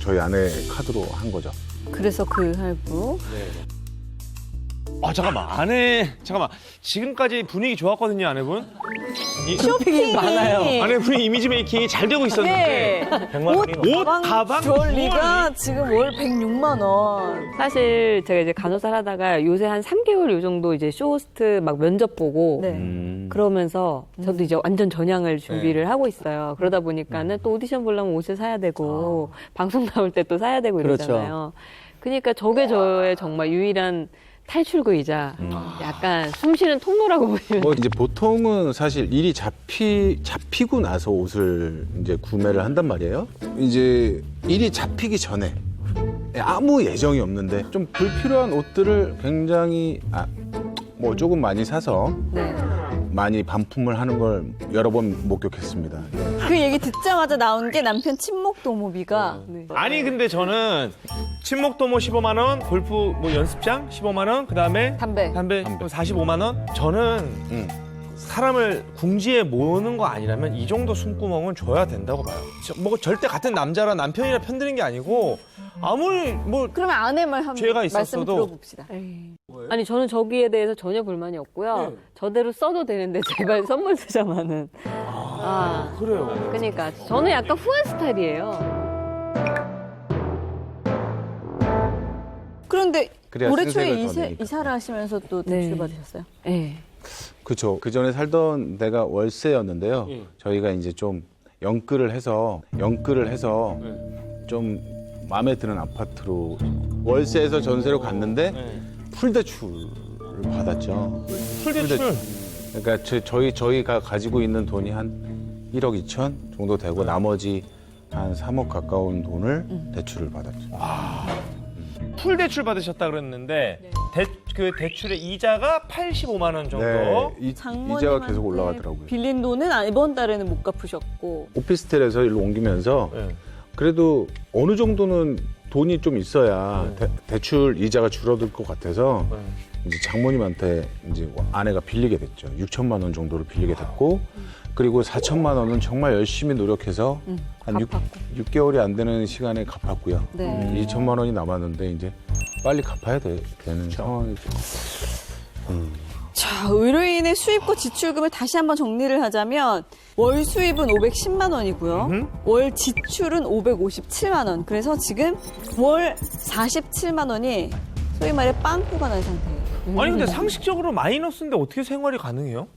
Speaker 7: 저희 아내 카드로 한 거죠.
Speaker 1: 그래서 그 할부.
Speaker 2: 잠깐만. 지금까지 분위기 좋았거든요, 아내분.
Speaker 1: 쇼핑이 많아요.
Speaker 2: 아내분이 이미지 메이킹이 잘 되고 있었는데.
Speaker 1: 네.
Speaker 6: 100만 원이
Speaker 2: 옷, 가방,
Speaker 1: 주얼리가 지금 월 106만 원.
Speaker 8: 사실 제가 이제 간호사를 하다가 요새 한 3개월 요 정도 이제 쇼호스트 막 면접 보고
Speaker 1: 네.
Speaker 8: 그러면서 저도 이제 완전 전향을 준비를 하고 있어요. 그러다 보니까는 또 오디션 보려면 옷을 사야 되고 방송 나올 때 또 사야 되고
Speaker 3: 그렇죠.
Speaker 8: 이러잖아요. 그러니까 저게 저의 정말 유일한 탈출구이자 약간 숨쉬는 통로라고 보시면
Speaker 7: 뭐 이제 보통은 사실 일이 잡히고 나서 옷을 이제 구매를 한단 말이에요. 이제 일이 잡히기 전에 아무 예정이 없는데 좀 불필요한 옷들을 굉장히 뭐 조금 많이 사서
Speaker 1: 네.
Speaker 7: 많이 반품을 하는 걸 여러 번 목격했습니다.
Speaker 1: 그 얘기 듣자마자 나온 게 남편 친목 도모비가.
Speaker 2: 아니, 근데 저는 친목도모 15만 원, 골프 뭐 연습장 15만 원, 그다음에
Speaker 1: 담배.
Speaker 2: 45만 원. 저는 사람을 궁지에 모으는 거 아니라면 이 정도 숨구멍은 줘야 된다고 봐요. 뭐 절대 같은 남자라 남편이라 편드는 게 아니고 아무리 뭐
Speaker 1: 그러면 아내 말 한번
Speaker 2: 죄가
Speaker 1: 말씀
Speaker 2: 있었어도.
Speaker 1: 들어봅시다.
Speaker 8: 아니 저는 저기에 대해서 전혀 불만이 없고요. 저대로 써도 되는데 제발 선물 쓰자마는.
Speaker 2: 그래요.
Speaker 8: 그러니까 저는 약간 후한 스타일이에요.
Speaker 1: 그런데
Speaker 7: 그래야
Speaker 1: 올해 초에
Speaker 7: 신세를 더 내니까.
Speaker 1: 이사를 하시면서 또
Speaker 8: 네.
Speaker 1: 대출 받으셨어요?
Speaker 8: 네.
Speaker 7: 그렇죠. 그 전에 살던 데가 월세였는데요. 저희가 이제 좀 연끌을 해서 좀 마음에 드는 아파트로 월세에서 전세로 갔는데 풀대출을 받았죠.
Speaker 2: 풀대출.
Speaker 7: 그러니까 저희가 가지고 있는 돈이 한 1억 2천 정도 되고 나머지 한 3억 가까운 돈을 대출을 받았죠.
Speaker 2: 풀 대출 받으셨다 그랬는데 그 대출의 이자가 85만 원 정도.
Speaker 7: 네, 이자가 계속 올라가더라고요.
Speaker 1: 빌린 돈은 이번 달에는 못 갚으셨고.
Speaker 7: 오피스텔에서 일로 옮기면서
Speaker 2: 네.
Speaker 7: 그래도 어느 정도는 돈이 좀 있어야 대출 이자가 줄어들 것 같아서 이제 장모님한테 이제 아내가 빌리게 됐죠. 6천만 원 정도를 빌리게 됐고 그리고 4천만 원은 정말 열심히 노력해서 한 6개월이 안 되는 시간에 갚았고요.
Speaker 1: 네.
Speaker 7: 2천만 원이 남았는데 이제 빨리 갚아야 되는 상황이죠.
Speaker 1: 자, 의료인의 수입과 지출금을 다시 한번 정리를 하자면 월 수입은 510만 원이고요. 월 지출은 557만 원. 그래서 지금 월 47만 원이 소위 말해 빵꾸가 난 상태예요.
Speaker 2: 아니 근데 상식적으로 마이너스인데 어떻게 생활이 가능해요?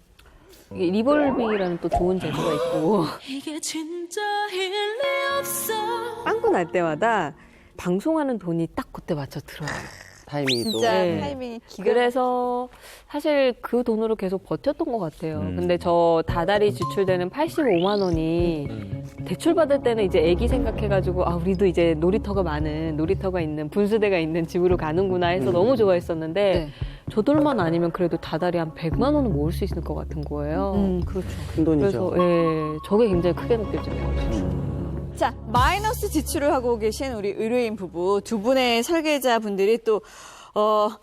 Speaker 8: 이게 리볼빙이라는 또 좋은 재주가 있고
Speaker 9: 이게 진짜 일리 없어.
Speaker 8: 빵꾸 날 때마다 방송하는 돈이 딱 그때 맞춰 들어요.
Speaker 3: 타이밍이 또.
Speaker 1: 진짜
Speaker 8: 네.
Speaker 1: 타이밍이 기가
Speaker 8: 그래서 사실 그 돈으로 계속 버텼던 것 같아요. 근데 저 다달이 지출되는 85만 원이 대출 받을 때는 이제 애기 생각해가지고 아 우리도 이제 놀이터가 있는 분수대가 있는 집으로 가는구나 해서 너무 좋아했었는데
Speaker 1: 네.
Speaker 8: 저돌만 아니면 그래도 다달이 한 100만 원은 모을 수 있을 것 같은 거예요.
Speaker 1: 그렇죠.
Speaker 3: 큰 돈이죠.
Speaker 8: 그래서 예, 저게 굉장히 크게 느껴지네요.
Speaker 1: 자, 마이너스 지출을 하고 계신 우리 의료인 부부 두 분의 설계자 분들이 또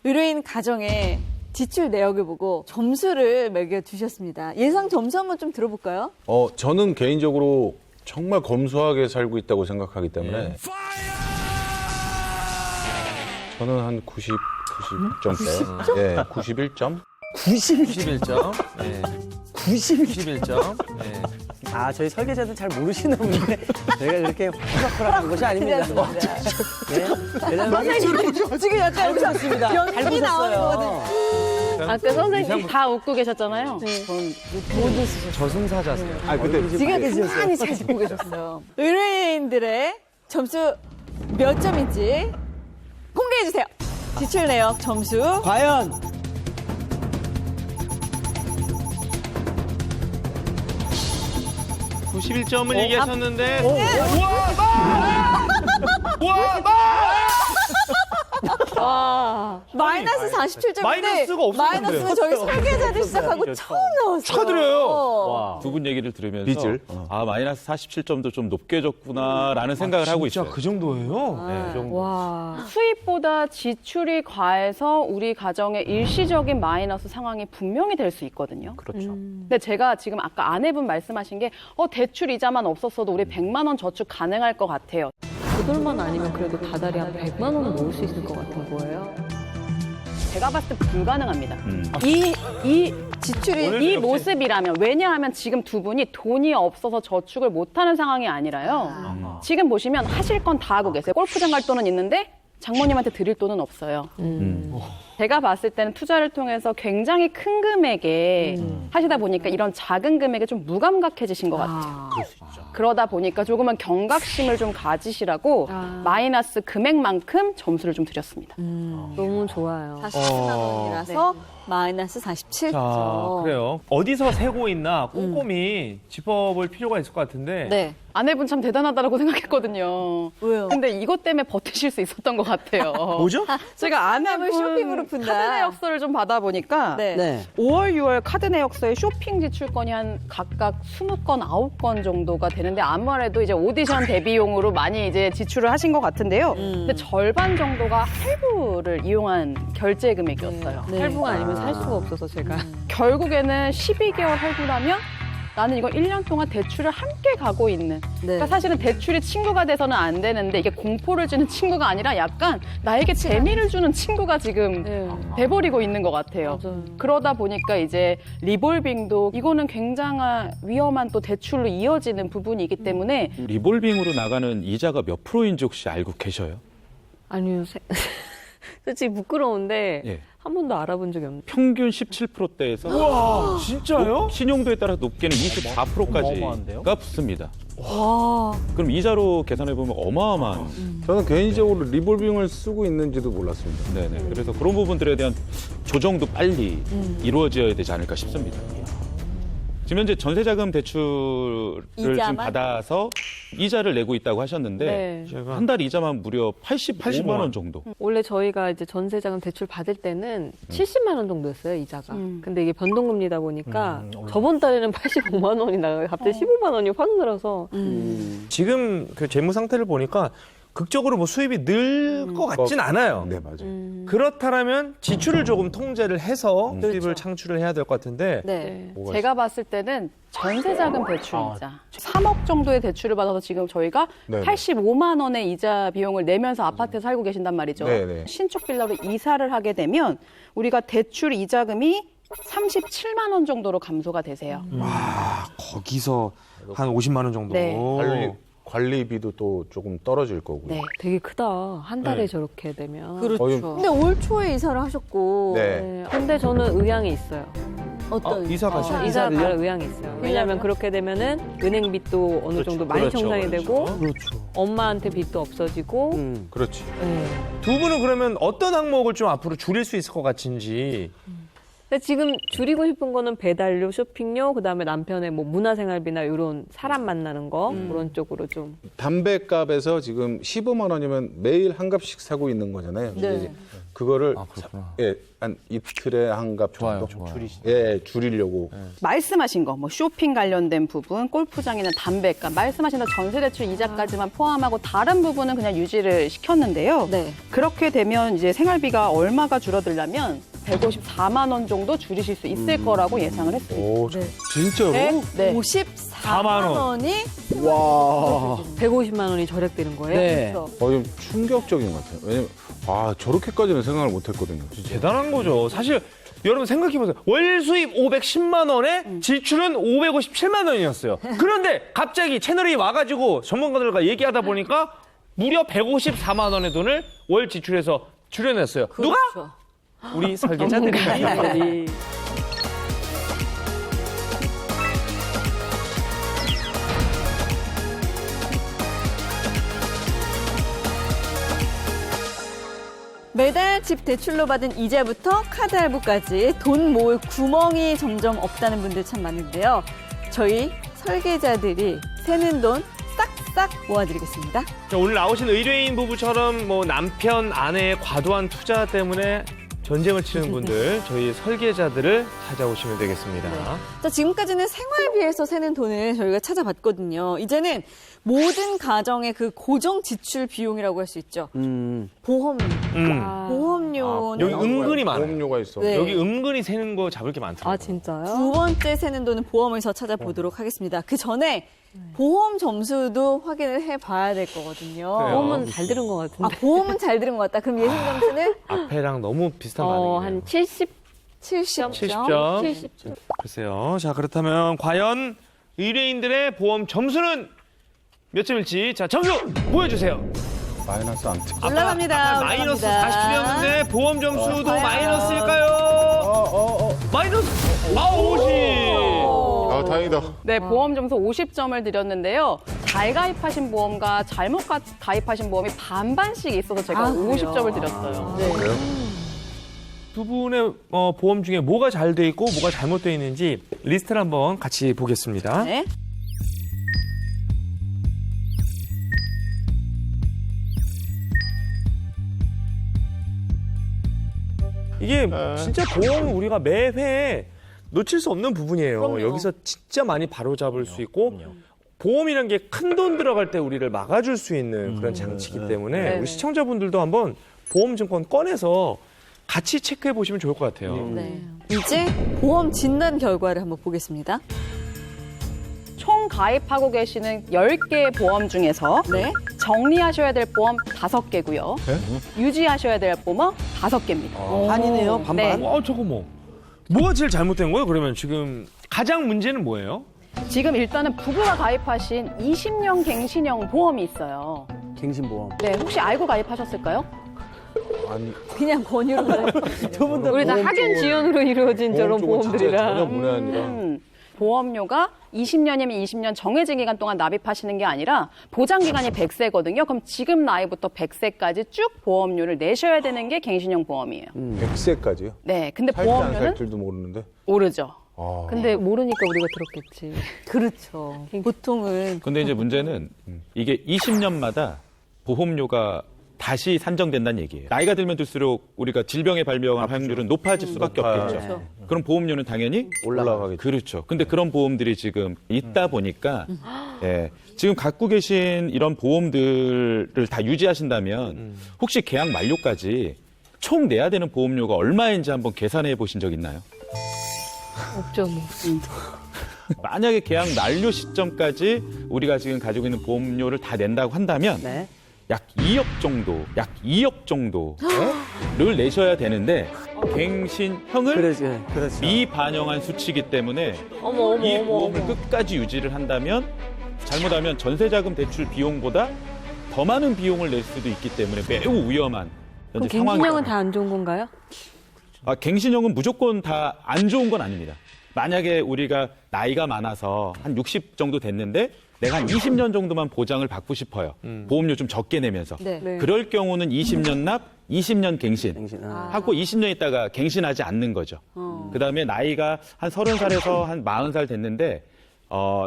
Speaker 1: 의료인 가정의 지출 내역을 보고 점수를 매겨주셨습니다. 예상 점수 한번 좀 들어볼까요?
Speaker 7: 저는 개인적으로 정말 검소하게 살고 있다고 생각하기 때문에 저는 한 90점대. 예, 91점?
Speaker 10: 91점. 네. 91점. 네.
Speaker 3: 아, 저희 설계자들 잘 모르시는 분인데 저희가 그렇게 호락호락한 것이 아닙니다. 네.
Speaker 1: 지금 약간 여기서
Speaker 3: 좋습니다.
Speaker 1: 연기 나오는 거거든요.
Speaker 5: 아까 선생님 다 웃고 계셨잖아요.
Speaker 10: 저승사자세요.
Speaker 1: 지금 가만히 잘 듣고 계셨어요. 의뢰인들의 점수 몇 점인지 공개해주세요. 지출 내역 점수.
Speaker 3: 과연
Speaker 2: 91점을 얘기하셨는데
Speaker 1: 마이너스 47점인데
Speaker 2: 마이너스가 없었는데요.
Speaker 1: 마이너스가 저희 설계자들 시작하고 처음 나왔어요.
Speaker 2: 축하드려요.
Speaker 4: 두 분 얘기를 들으면서
Speaker 7: 빚을?
Speaker 4: 아 마이너스 47점도 좀 높게 줬구나라는 생각을 하고 있어요.
Speaker 2: 그 정도예요?
Speaker 8: 와.
Speaker 5: 수입보다 지출이 과해서 우리 가정의 일시적인 마이너스 상황이 분명히 될 수 있거든요.
Speaker 2: 그렇죠.
Speaker 5: 근데 제가 지금 아까 아내분 말씀하신 게 대출 이자만 없었어도 우리 100만 원 저축 가능할 것 같아요.
Speaker 8: 저돌만 아니면 그래도 다달이 한 100만 원은 모을 수 있을 것 같은 거예요.
Speaker 5: 제가 봤을 때 불가능합니다.
Speaker 4: 음.
Speaker 5: 이
Speaker 1: 지출이
Speaker 5: 모습이라면 왜냐하면 지금 두 분이 돈이 없어서 저축을 못하는 상황이 아니라요. 지금 보시면 하실 건 다 하고 계세요. 골프장 갈 돈은 있는데 장모님한테 드릴 돈은 없어요. 제가 봤을 때는 투자를 통해서 굉장히 큰 금액에 하시다 보니까 이런 작은 금액에 좀 무감각해지신 것 같아요. 그러다 보니까 조금은 경각심을 좀 가지시라고 마이너스 금액만큼 점수를 좀 드렸습니다.
Speaker 8: 너무 좋아요.
Speaker 1: 47만 원이라서 마이너스 47점.
Speaker 2: 자, 그래요. 어디서 세고 있나 꼼꼼히 짚어볼 필요가 있을 것 같은데.
Speaker 1: 네.
Speaker 5: 아내분 참 대단하다라고 생각했거든요.
Speaker 1: 왜요?
Speaker 5: 근데 이것 때문에 버티실 수 있었던 것 같아요.
Speaker 2: 뭐죠?
Speaker 5: 제가 아내분
Speaker 1: 쇼핑으로 푼다.
Speaker 5: 카드 내역서를 좀 받아보니까
Speaker 1: 네.
Speaker 3: 네.
Speaker 5: 5월, 6월 카드 내역서에 쇼핑 지출권이 한 각각 20건, 9건 정도가 되는데 아무래도 이제 오디션 데뷔용으로 많이 이제 지출을 하신 것 같은데요. 근데 절반 정도가 할부를 이용한 결제 금액이었어요.
Speaker 8: 할부가 아니면 살 수가 없어서 제가.
Speaker 5: 결국에는 12개월 할부라면 나는 이거 1년 동안 대출을 함께 가고 있는. 그러니까 사실은 대출이 친구가 돼서는 안 되는데 이게 공포를 주는 친구가 아니라 약간 나에게 재미를 주는 친구가 지금 돼버리고 있는 것 같아요.
Speaker 8: 맞아요.
Speaker 5: 그러다 보니까 이제 리볼빙도 이거는 굉장한 위험한 또 대출로 이어지는 부분이기 때문에
Speaker 4: 리볼빙으로 나가는 이자가 몇 프로인지 혹시 알고 계셔요?
Speaker 8: 아니요. 솔직히 부끄러운데
Speaker 4: 예.
Speaker 8: 한 번도 알아본 적이 없는데.
Speaker 4: 평균 17%대에서
Speaker 2: 와, 진짜요?
Speaker 4: 신용도에 따라 높게는 24%까지가 붙습니다. 그럼 이자로 계산해 보면 어마어마한.
Speaker 7: 저는 개인적으로 리볼빙을 쓰고 있는지도 몰랐습니다.
Speaker 4: 네네. 그래서 그런 부분들에 대한 조정도 빨리 이루어져야 되지 않을까 싶습니다. 지금 현재 전세자금 대출을 지금
Speaker 1: 이자만?
Speaker 4: 받아서 이자를 내고 있다고 하셨는데
Speaker 8: 네.
Speaker 4: 한 달 이자만 무려 85만 원 정도.
Speaker 8: 원래 저희가 이제 전세자금 대출 받을 때는 70만 원 정도였어요, 이자가. 근데 이게 변동금리다 보니까 저번 달에는 85만 원이 나가요. 갑자기 15만 원이 확 늘어서.
Speaker 10: 지금 그 재무 상태를 보니까 극적으로 뭐 수입이 늘 것 같진 않아요.
Speaker 7: 네, 맞아요.
Speaker 10: 그렇다면 지출을 조금 통제를 해서 수입을 창출을 해야 될 것 같은데
Speaker 5: 네.
Speaker 10: 뭐가
Speaker 5: 제가 봤을 때는 전세자금 대출이자 3억 정도의 대출을 받아서 지금 저희가
Speaker 7: 네네.
Speaker 5: 85만 원의 이자 비용을 내면서 아파트에 살고 계신단 말이죠.
Speaker 7: 네네.
Speaker 5: 신축 빌라로 이사를 하게 되면 우리가 대출 이자금이 37만 원 정도로 감소가 되세요.
Speaker 10: 거기서 한 50만 원 정도.
Speaker 5: 네.
Speaker 7: 관리비도 또 조금 떨어질 거고요.
Speaker 5: 네.
Speaker 8: 되게 크다. 한 달에
Speaker 10: 네.
Speaker 8: 저렇게 되면.
Speaker 1: 그렇죠.
Speaker 7: 어,
Speaker 1: 근데 올 초에 이사를 하셨고
Speaker 7: 네.
Speaker 8: 네. 근데 저는 의향이 있어요.
Speaker 1: 어떤
Speaker 10: 이사 가시죠?
Speaker 8: 이사를 바로 의향이 있어요. 왜냐하면 그렇게 되면은 은행 빚도 어느 정도 많이
Speaker 10: 그렇죠,
Speaker 8: 청산이
Speaker 10: 그렇죠.
Speaker 8: 되고
Speaker 3: 그렇죠.
Speaker 8: 엄마한테 빚도 없어지고
Speaker 7: 그렇지.
Speaker 8: 네.
Speaker 10: 두 분은 그러면 어떤 항목을 좀 앞으로 줄일 수 있을 것 같은지.
Speaker 8: 근데 지금 줄이고 싶은 거는 배달료, 쇼핑료, 그다음에 남편의 뭐 문화생활비나 이런 사람 만나는 거 그런 쪽으로 좀.
Speaker 7: 담배값에서 지금 15만 원이면 매일 한 값씩 사고 있는 거잖아요.
Speaker 1: 네.
Speaker 7: 이제 그거를
Speaker 10: 그렇구나.
Speaker 7: 예, 한 이틀에 한 값 정도 예, 줄이려고.
Speaker 5: 말씀하신 거, 뭐 쇼핑 관련된 부분, 골프장이나 담배값, 말씀하신 전세대출 이자까지만 포함하고 다른 부분은 그냥 유지를 시켰는데요.
Speaker 1: 네.
Speaker 5: 그렇게 되면 이제 생활비가 얼마가 줄어들려면 154만 원 정도 줄이실 수 있을 거라고 예상을 했습니다.
Speaker 7: 오, 진짜로?
Speaker 5: 네.
Speaker 1: 54만 원이
Speaker 8: 150만 원이 절약되는 거예요.
Speaker 3: 네.
Speaker 1: 그래서
Speaker 7: 좀 충격적인 것 같아요. 왜냐면 저렇게까지는 생각을 못 했거든요.
Speaker 10: 대단한 거죠. 사실 여러분 생각해보세요. 월 수입 510만 원에 지출은 557만 원이었어요. 그런데 갑자기 채널이 와가지고 전문가들과 얘기하다 보니까 무려 154만 원의 돈을 월 지출해서 줄여냈어요. 누가?
Speaker 1: 그렇죠.
Speaker 10: 우리 설계자들이.
Speaker 1: 매달 집 대출로 받은 이자부터 카드 할부까지 돈 모을 구멍이 점점 없다는 분들 참 많은데요. 저희 설계자들이 새는 돈 싹싹 모아드리겠습니다.
Speaker 10: 자, 오늘 나오신 의뢰인 부부처럼 뭐 남편, 아내의 과도한 투자 때문에 전쟁을 치르는 분들, 저희 설계자들을 찾아오시면 되겠습니다.
Speaker 1: 자, 지금까지는 생활비에서 새는 돈을 저희가 찾아봤거든요. 이제는 모든 가정의 그 고정 지출 비용이라고 할 수 있죠. 보험료. 보험료는
Speaker 10: 여기 은근히 많아요.
Speaker 7: 보험료가 있어.
Speaker 1: 네.
Speaker 10: 여기 은근히 새는 거 잡을 게 많더라고요.
Speaker 8: 아 진짜요?
Speaker 1: 두 번째 새는 돈은 보험에서 찾아보도록 하겠습니다. 그 전에 보험 점수도 확인을 해봐야 될 거거든요.
Speaker 10: 그래요?
Speaker 8: 보험은 잘 들은 것
Speaker 1: 아,
Speaker 8: 같은데.
Speaker 1: 보험은 잘 들은 것 같다. 그럼 예상 점수는
Speaker 10: 앞에랑 너무 비슷한 반응이네요.
Speaker 8: 한 70점?
Speaker 1: 70점.
Speaker 10: 70점.
Speaker 8: 70점.
Speaker 10: 글쎄요. 자, 그렇다면 과연 의뢰인들의 보험 점수는 몇 점일지 자, 점수 보여주세요.
Speaker 7: 마이너스 안 돼.
Speaker 1: 올라갑니다.
Speaker 10: 마이너스
Speaker 1: 올라갑니다.
Speaker 10: 40점이었는데 보험 점수도
Speaker 1: 과연?
Speaker 10: 마이너스일까요? 마이너스 50.
Speaker 7: 다행이다.
Speaker 5: 네, 보험 점수 50점을 드렸는데요. 잘 가입하신 보험과 잘못 가입하신 보험이 반반씩 있어서 제가
Speaker 1: 그래요?
Speaker 5: 50점을 드렸어요.
Speaker 10: 두 분의 보험 중에 뭐가 잘 돼 있고 뭐가 잘못되어 있는지 리스트를 한번 같이 보겠습니다.
Speaker 1: 네.
Speaker 10: 이게 진짜 보험은 우리가 매회 놓칠 수 없는 부분이에요.
Speaker 1: 그럼요.
Speaker 10: 여기서 진짜 많이 바로잡을 수 있고 보험이란 게 큰 돈 들어갈 때 우리를 막아줄 수 있는 그런 장치이기 때문에
Speaker 5: 네네.
Speaker 10: 우리 시청자분들도 한번 보험증권 꺼내서 같이 체크해 보시면 좋을 것 같아요.
Speaker 1: 네. 이제 보험 진단 결과를 한번 보겠습니다.
Speaker 5: 총 가입하고 계시는 10개의 보험 중에서
Speaker 1: 네.
Speaker 5: 정리하셔야 될 보험 5개고요. 유지하셔야 될 보험 5개입니다.
Speaker 3: 반이네요, 반반.
Speaker 5: 네.
Speaker 10: 잠깐만. 뭐가 제일 잘못된 거예요? 그러면 지금 가장 문제는 뭐예요?
Speaker 5: 지금 일단은 부부가 가입하신 20년 갱신형 보험이 있어요.
Speaker 3: 갱신보험.
Speaker 5: 네, 혹시 알고 가입하셨을까요?
Speaker 7: 아니,
Speaker 1: 그냥 권유로.
Speaker 8: 우리 다 학연 지연으로 이루어진 저런
Speaker 7: 보험 쪽은 진짜 전혀
Speaker 8: 보험들이라.
Speaker 7: 문외 아니라.
Speaker 5: 보험료가 20년이면 20년 정해진 기간 동안 납입하시는 게 아니라 보장 기간이 100세거든요. 그럼 지금 나이부터 100세까지 쭉 보험료를 내셔야 되는 게 갱신형 보험이에요.
Speaker 7: 100세까지요?
Speaker 5: 네, 근데
Speaker 7: 살지 안
Speaker 5: 보험료는
Speaker 7: 살지도 모르는데.
Speaker 5: 오르죠.
Speaker 8: 근데 모르니까 우리가 들었겠지.
Speaker 1: 그렇죠. 보통은
Speaker 4: 근데 이제 문제는 이게 20년마다 보험료가 다시 산정된다는 얘기예요. 나이가 들면 들수록 우리가 질병에 발병할 확률은 높아질 수밖에 없겠죠. 그럼 보험료는 당연히
Speaker 7: 올라가겠죠.
Speaker 4: 그렇죠. 근데 그런 보험들이 지금 있다 보니까 예, 지금 갖고 계신 이런 보험들을 다 유지하신다면 혹시 계약 만료까지 총 내야 되는 보험료가 얼마인지 한번 계산해 보신 적 있나요?
Speaker 8: 없죠, 뭐.
Speaker 4: 만약에 계약 만료 시점까지 우리가 지금 가지고 있는 보험료를 다 낸다고 한다면
Speaker 3: 네.
Speaker 4: 약 2억 정도를 내셔야 되는데 갱신형을
Speaker 3: 그렇죠.
Speaker 4: 미반영한 수치이기 때문에
Speaker 8: 어머,
Speaker 4: 이 보험을 끝까지 유지를 한다면 잘못하면 전세자금 대출 비용보다 더 많은 비용을 낼 수도 있기 때문에 매우 위험한
Speaker 8: 그럼
Speaker 4: 현재 상황입니다.
Speaker 8: 갱신형은 다 안 좋은 건가요?
Speaker 4: 갱신형은 무조건 다 안 좋은 건 아닙니다. 만약에 우리가 나이가 많아서 한 60 정도 됐는데 내가 한 20년 정도만 보장을 받고 싶어요. 보험료 좀 적게 내면서.
Speaker 1: 네.
Speaker 8: 네.
Speaker 4: 그럴 경우는 20년 납, 20년 갱신.
Speaker 3: 갱신.
Speaker 4: 하고 20년 있다가 갱신하지 않는 거죠. 그다음에 나이가 한 30살에서 한 40살 됐는데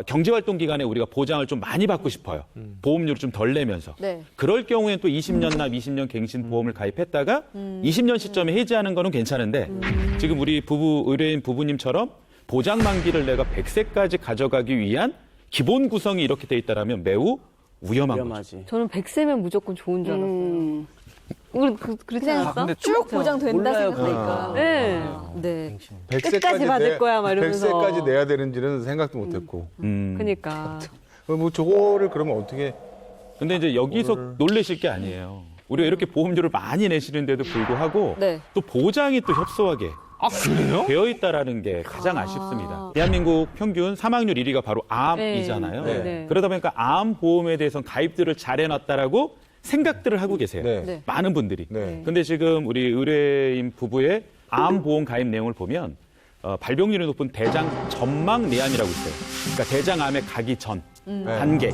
Speaker 4: 경제활동 기간에 우리가 보장을 좀 많이 받고 싶어요. 보험료를 좀 덜 내면서.
Speaker 1: 네.
Speaker 4: 그럴 경우에는 또 20년 납, 20년 갱신 보험을 가입했다가 20년 시점에 해지하는 거는 괜찮은데 지금 우리 의뢰인 부부님처럼 보장 만기를 내가 100세까지 가져가기 위한 기본 구성이 이렇게 돼 있다라면 매우 위험한 거죠.
Speaker 3: 위험하지.
Speaker 8: 저는 100세면 무조건 좋은 줄 알았어요. 우리 그렇지 않았어?
Speaker 1: 쭉 보장된다
Speaker 3: 몰라요,
Speaker 1: 생각하니까.
Speaker 8: 네.
Speaker 1: 네.
Speaker 7: 100세까지
Speaker 8: 끝까지 받을 거야, 막 이러면서.
Speaker 7: 100세까지 내야 되는지는 생각도 못했고.
Speaker 8: 그러니까.
Speaker 7: 뭐 저거를 그러면 어떻게
Speaker 4: 근데 이제 여기서 놀라실 게 아니에요. 우리가 이렇게 보험료를 많이 내시는데도 불구하고
Speaker 1: 네.
Speaker 4: 또 보장이 또 협소하게 되어 있다라는 게 가장 아쉽습니다. 대한민국 평균 사망률 1위가 바로 암이잖아요.
Speaker 8: 네. 네.
Speaker 4: 그러다 보니까 암 보험에 대해서는 가입들을 잘 해놨다라고 생각들을 하고 계세요.
Speaker 7: 네.
Speaker 1: 네.
Speaker 4: 많은 분들이.
Speaker 7: 네.
Speaker 4: 근데 지금 우리 의뢰인 부부의 암 보험 가입 내용을 보면 발병률이 높은 대장 전망 내암이라고 있어요. 그러니까 대장암에 가기 전 단계.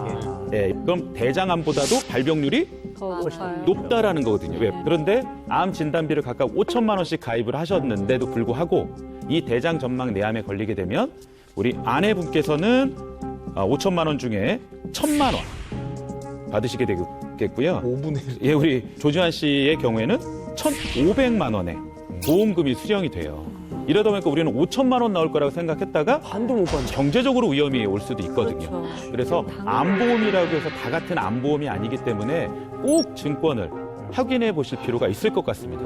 Speaker 4: 예, 그럼 대장암보다도 발병률이
Speaker 8: 더 높아요.
Speaker 4: 높다라는 거거든요. 왜? 그런데 암 진단비를 각각 5천만 원씩 가입을 하셨는데도 불구하고 이 대장 전망 내암에 걸리게 되면 우리 아내분께서는 5천만 원 중에 1,000만 원 받으시게 되겠고요.
Speaker 7: 5분의 1?
Speaker 4: 예, 우리 조지환 씨의 경우에는 1,500만 원의 보험금이 수령이 돼요. 이러다 보니까 우리는 5천만 원 나올 거라고 생각했다가
Speaker 3: 반도 못 받는.
Speaker 4: 경제적으로 위험이 올 수도 있거든요. 그래서 암보험이라고 해서 다 같은 암보험이 아니기 때문에 꼭 증권을 확인해 보실 필요가 있을 것 같습니다.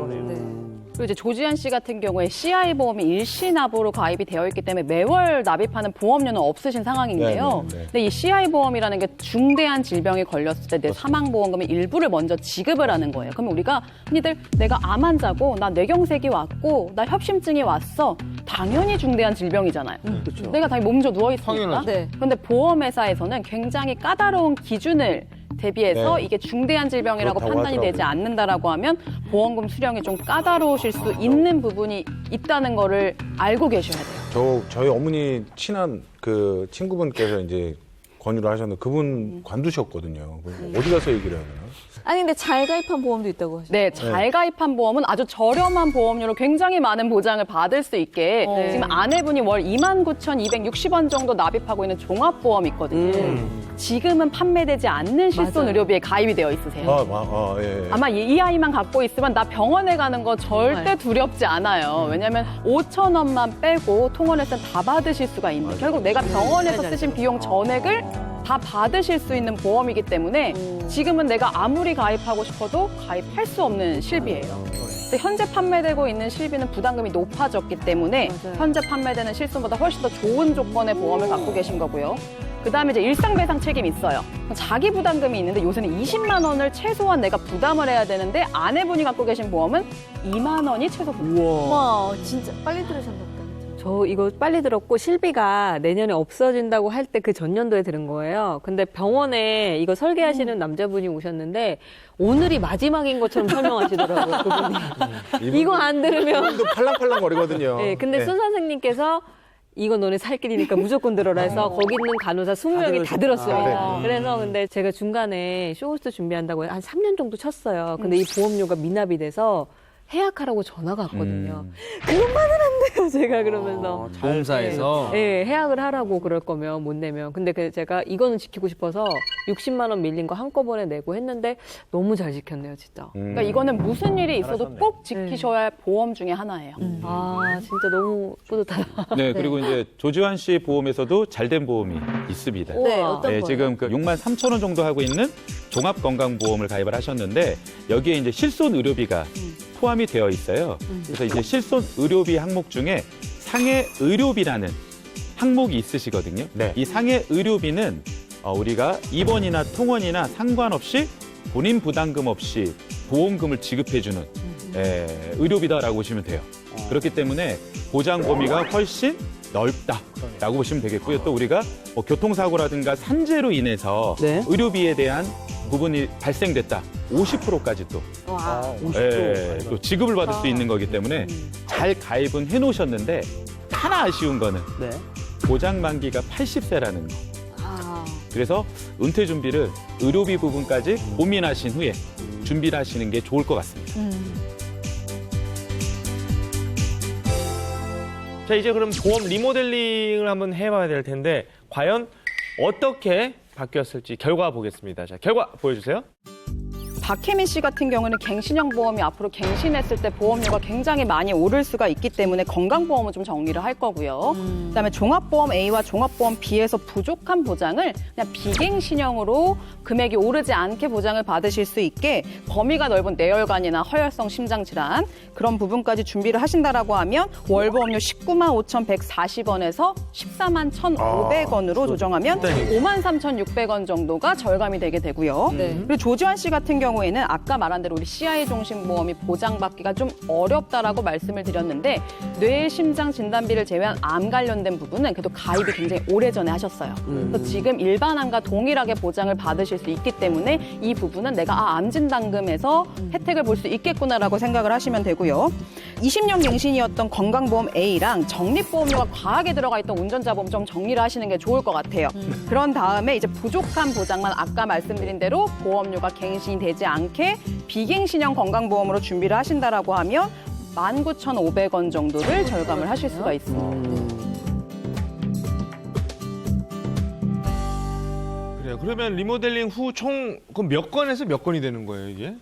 Speaker 5: 그리고 이제 조지현 씨 같은 경우에 CI 보험이 일시납으로 가입이 되어 있기 때문에 매월 납입하는 보험료는 없으신 상황인데요.
Speaker 7: 네.
Speaker 5: 근데 이 CI 보험이라는 게 중대한 질병이 걸렸을 때 내 사망보험금의 일부를 먼저 지급을 하는 거예요. 그러면 우리가 흔히들 내가 암 환자고 나 뇌경색이 왔고 나 협심증이 왔어. 당연히 중대한 질병이잖아요.
Speaker 3: 그렇죠.
Speaker 5: 내가 당연히 몸져 누워 있으니까.
Speaker 7: 당연하죠.
Speaker 1: 네.
Speaker 5: 그런데 보험회사에서는 굉장히 까다로운 기준을 대비해서
Speaker 7: 네.
Speaker 5: 이게 중대한 질병이라고
Speaker 7: 그렇다고
Speaker 5: 판단이
Speaker 7: 하더라고요.
Speaker 5: 되지 않는다라고 하면 보험금 수령이 좀 까다로우실 수 있는 부분이 있다는 거를 알고 계셔야 돼요.
Speaker 7: 저희 어머니 친한 그 친구분께서 이제 권유를 하셨는데 그분 관두셨거든요. 어디 가서 얘기를 해야 되나?
Speaker 1: 아니 근데 잘 가입한 보험도 있다고 하시죠.
Speaker 5: 네, 잘 가입한 보험은 아주 저렴한 보험료로 굉장히 많은 보장을 받을 수 있게 지금 아내분이 월 29,260원 정도 납입하고 있는 종합보험이 있거든요. 지금은 판매되지 않는 실손 의료비에 가입이 되어 있으세요.
Speaker 7: 예.
Speaker 5: 아마 이 아이만 갖고 있으면 나 병원에 가는 거 절대 두렵지 않아요. 왜냐하면 5,000원만 빼고 통원에서 다 받으실 수가 있는. 결국 내가 병원에서 쓰신 비용 전액을 다 받으실 수 있는 보험이기 때문에 지금은 내가 아무리 가입하고 싶어도 가입할 수 없는 실비예요. 근데 현재 판매되고 있는 실비는 부담금이 높아졌기 때문에 현재 판매되는 실손보다 훨씬 더 좋은 조건의 보험을 갖고 계신 거고요. 그다음에 이제 일상배상 책임이 있어요. 자기 부담금이 있는데 요새는 20만 원을 최소한 내가 부담을 해야 되는데 아내분이 갖고 계신 보험은 2만 원이 최소 부담.
Speaker 1: 와 진짜 빨리 들으셨나 보다.
Speaker 8: 저 이거 빨리 들었고 실비가 내년에 없어진다고 할 때 그 전년도에 들은 거예요. 근데 병원에 이거 설계하시는 남자분이 오셨는데 오늘이 마지막인 것처럼 설명하시더라고요. 그분이. 이거 안 들으면.
Speaker 7: 이분도 팔랑팔랑 거리거든요.
Speaker 8: 네, 근데 손 선생님께서 이거 너네 살 길이니까 무조건 들어라 해서 거기 있는 간호사 20명이 다 들었어요. 그래서 근데 제가 중간에 쇼호스트 준비한다고 한 3년 정도 쳤어요. 근데 이 보험료가 미납이 돼서 해약하라고 전화가 왔거든요. 그것만은 안 돼요, 제가 그러면서.
Speaker 10: 보험사에서.
Speaker 8: 네, 해약을 하라고 그럴 거면 못 내면. 근데 제가 이거는 지키고 싶어서 60만 원 밀린 거 한꺼번에 내고 했는데 너무 잘 지켰네요, 진짜.
Speaker 5: 그러니까 이거는 무슨 일이 있어도 꼭 지키셔야 할 보험 중에 하나예요.
Speaker 8: 아, 진짜 너무 뿌듯하다.
Speaker 4: 네, 그리고 이제 조지환 씨 보험에서도 잘된 보험이 있습니다.
Speaker 1: 네, 어떤 거예요?
Speaker 4: 지금 그 6만 3천 원 정도 하고 있는 종합건강보험을 가입을 하셨는데 여기에 이제 실손 의료비가 포함이 되어 있어요. 그래서 이제 실손 의료비 항목 중에 상해 의료비라는 항목이 있으시거든요.
Speaker 10: 네.
Speaker 4: 이 상해 의료비는 우리가 입원이나 통원이나 상관없이 본인 부담금 없이 보험금을 지급해주는 의료비다라고 보시면 돼요. 그렇기 때문에 보장 범위가 훨씬 넓다라고 보시면 되겠고요. 또 우리가 뭐 교통사고라든가 산재로 인해서
Speaker 3: 네.
Speaker 4: 의료비에 대한 부분이 발생됐다. 50%까지 또, 또 지급을 받을 수 있는 거기 때문에 잘 가입은 해놓으셨는데 하나 아쉬운 거는
Speaker 3: 네.
Speaker 4: 보장 만기가 80세라는 거. 그래서 은퇴 준비를 의료비 부분까지 고민하신 후에 준비를 하시는 게 좋을 것 같습니다.
Speaker 10: 자, 이제 그럼 보험 리모델링을 한번 해봐야 될 텐데 과연 어떻게 바뀌었을지 결과 보겠습니다. 자, 결과 보여주세요.
Speaker 5: 박혜민 씨 같은 경우는 갱신형 보험이 앞으로 갱신했을 때 보험료가 굉장히 많이 오를 수가 있기 때문에 건강보험은 좀 정리를 할 거고요. 그다음에 종합보험 A와 종합보험 B에서 부족한 보장을 그냥 비갱신형으로 금액이 오르지 않게 보장을 받으실 수 있게 범위가 넓은 뇌혈관이나 허혈성 심장질환 그런 부분까지 준비를 하신다라고 하면 월보험료 19만 5,140원에서 14만 1,500원으로 조정하면 5만 3,600원 정도가 절감이 되게 되고요. 그리고 조지환 씨 같은 경우에는 아까 말한 대로 우리 CI 종신보험이 보장받기가 좀 어렵다라고 말씀을 드렸는데 뇌 심장 진단비를 제외한 암 관련된 부분은 그래도 가입이 굉장히 오래전에 하셨어요. 그래서 지금 일반암과 동일하게 보장을 받으실 수 있기 때문에 이 부분은 내가 암 진단금에서 혜택을 볼 수 있겠구나라고 생각을 하시면 되고요. 20년 갱신이었던 건강보험 A랑 적립보험료가 과하게 들어가 있던 운전자 보험 좀 정리를 하시는 게 좋을 것 같아요. 그런 다음에 이제 부족한 보장만 아까 말씀드린 대로 보험료가 갱신이 되지 않게 비갱신형 건강보험으로 준비를 하신다라고 하면 19,500원 정도를 절감을 하실 수가 있습니다.
Speaker 10: 그래요. 그러면 리모델링 후 총 몇 건에서 몇 건이 되는 거예요, 이게?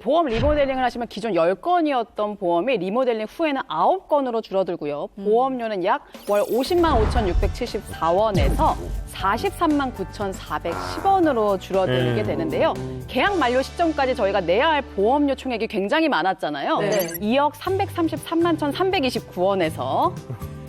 Speaker 5: 보험 리모델링을 하시면 기존 10건이었던 보험이 리모델링 후에는 9건으로 줄어들고요. 보험료는 약 월 50만 5,674원에서 43만 9,410원으로 줄어들게 되는데요. 계약 만료 시점까지 저희가 내야 할 보험료 총액이 굉장히 많았잖아요. 2억 333만 1,329원에서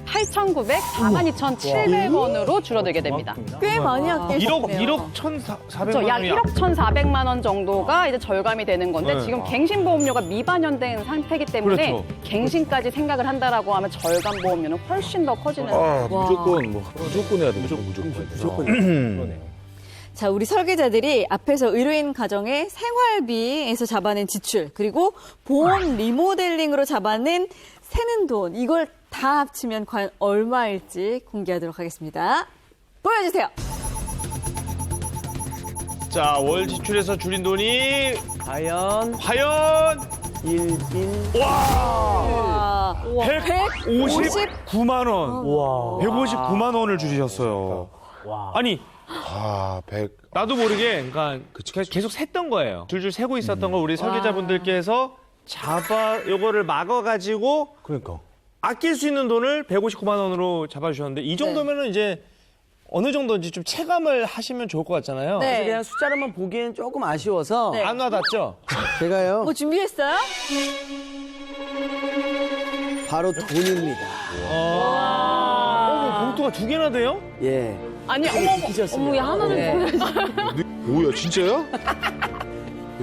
Speaker 5: 8,904만 2,700원으로 줄어들게 됩니다.
Speaker 1: 꽤 많이 아끼셨네요.
Speaker 10: 1억 1,400만
Speaker 5: 그렇죠. 약
Speaker 10: 원이
Speaker 5: 1억 1,400만 원 정도가 이제 절감이 되는 건데
Speaker 10: 네.
Speaker 5: 지금 갱신 보험료가 미반영된 상태이기 때문에
Speaker 10: 그렇죠.
Speaker 5: 갱신까지 생각을 한다라고 하면 절감 보험료는 훨씬 더 커지는
Speaker 7: 무조건 해야 돼. 무조건.
Speaker 1: 자, 우리 설계자들이 앞에서 의료인 가정의 생활비에서 잡아낸 지출, 그리고 보험 리모델링으로 잡아낸 새는 돈, 이걸 다 합치면 과연 얼마일지 공개하도록 하겠습니다. 보여주세요.
Speaker 10: 자, 월 지출에서 줄인 돈이
Speaker 3: 과연
Speaker 10: 1인
Speaker 1: 와,
Speaker 10: 159만 원. 159만 원을 줄이셨어요. 아니,
Speaker 7: 100.
Speaker 10: 나도 모르게 그러니까 계속 샜던 거예요. 줄줄 세고 있었던 걸 우리 설계자분들께서 요거를 막아가지고
Speaker 7: 그러니까.
Speaker 10: 아낄 수 있는 돈을 159만 원으로 잡아주셨는데 이 정도면은 이제 어느 정도인지 좀 체감을 하시면 좋을 것 같잖아요.
Speaker 1: 네.
Speaker 3: 그냥 숫자로만 보기엔 조금 아쉬워서
Speaker 1: 네.
Speaker 10: 안 와닿죠?
Speaker 3: 제가요
Speaker 1: 뭐 준비했어요?
Speaker 3: 바로 돈입니다.
Speaker 10: 봉투가 2개나 돼요?
Speaker 3: 예.
Speaker 5: 아니
Speaker 3: 어머,
Speaker 8: 야, 하나는
Speaker 7: 뭐야, 진짜야?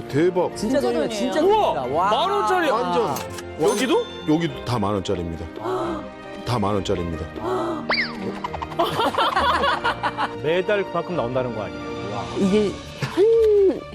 Speaker 7: 대박.
Speaker 3: 진짜 돈이에요. 진짜
Speaker 10: 우와!
Speaker 3: 돈입니다. 와.
Speaker 10: 10,000원짜리.
Speaker 7: 완전.
Speaker 10: 여기도?
Speaker 7: 여기도 다 10,000원짜리입니다. 다 10,000원짜리입니다.
Speaker 6: 매달 그만큼 나온다는 거 아니에요?
Speaker 8: 이게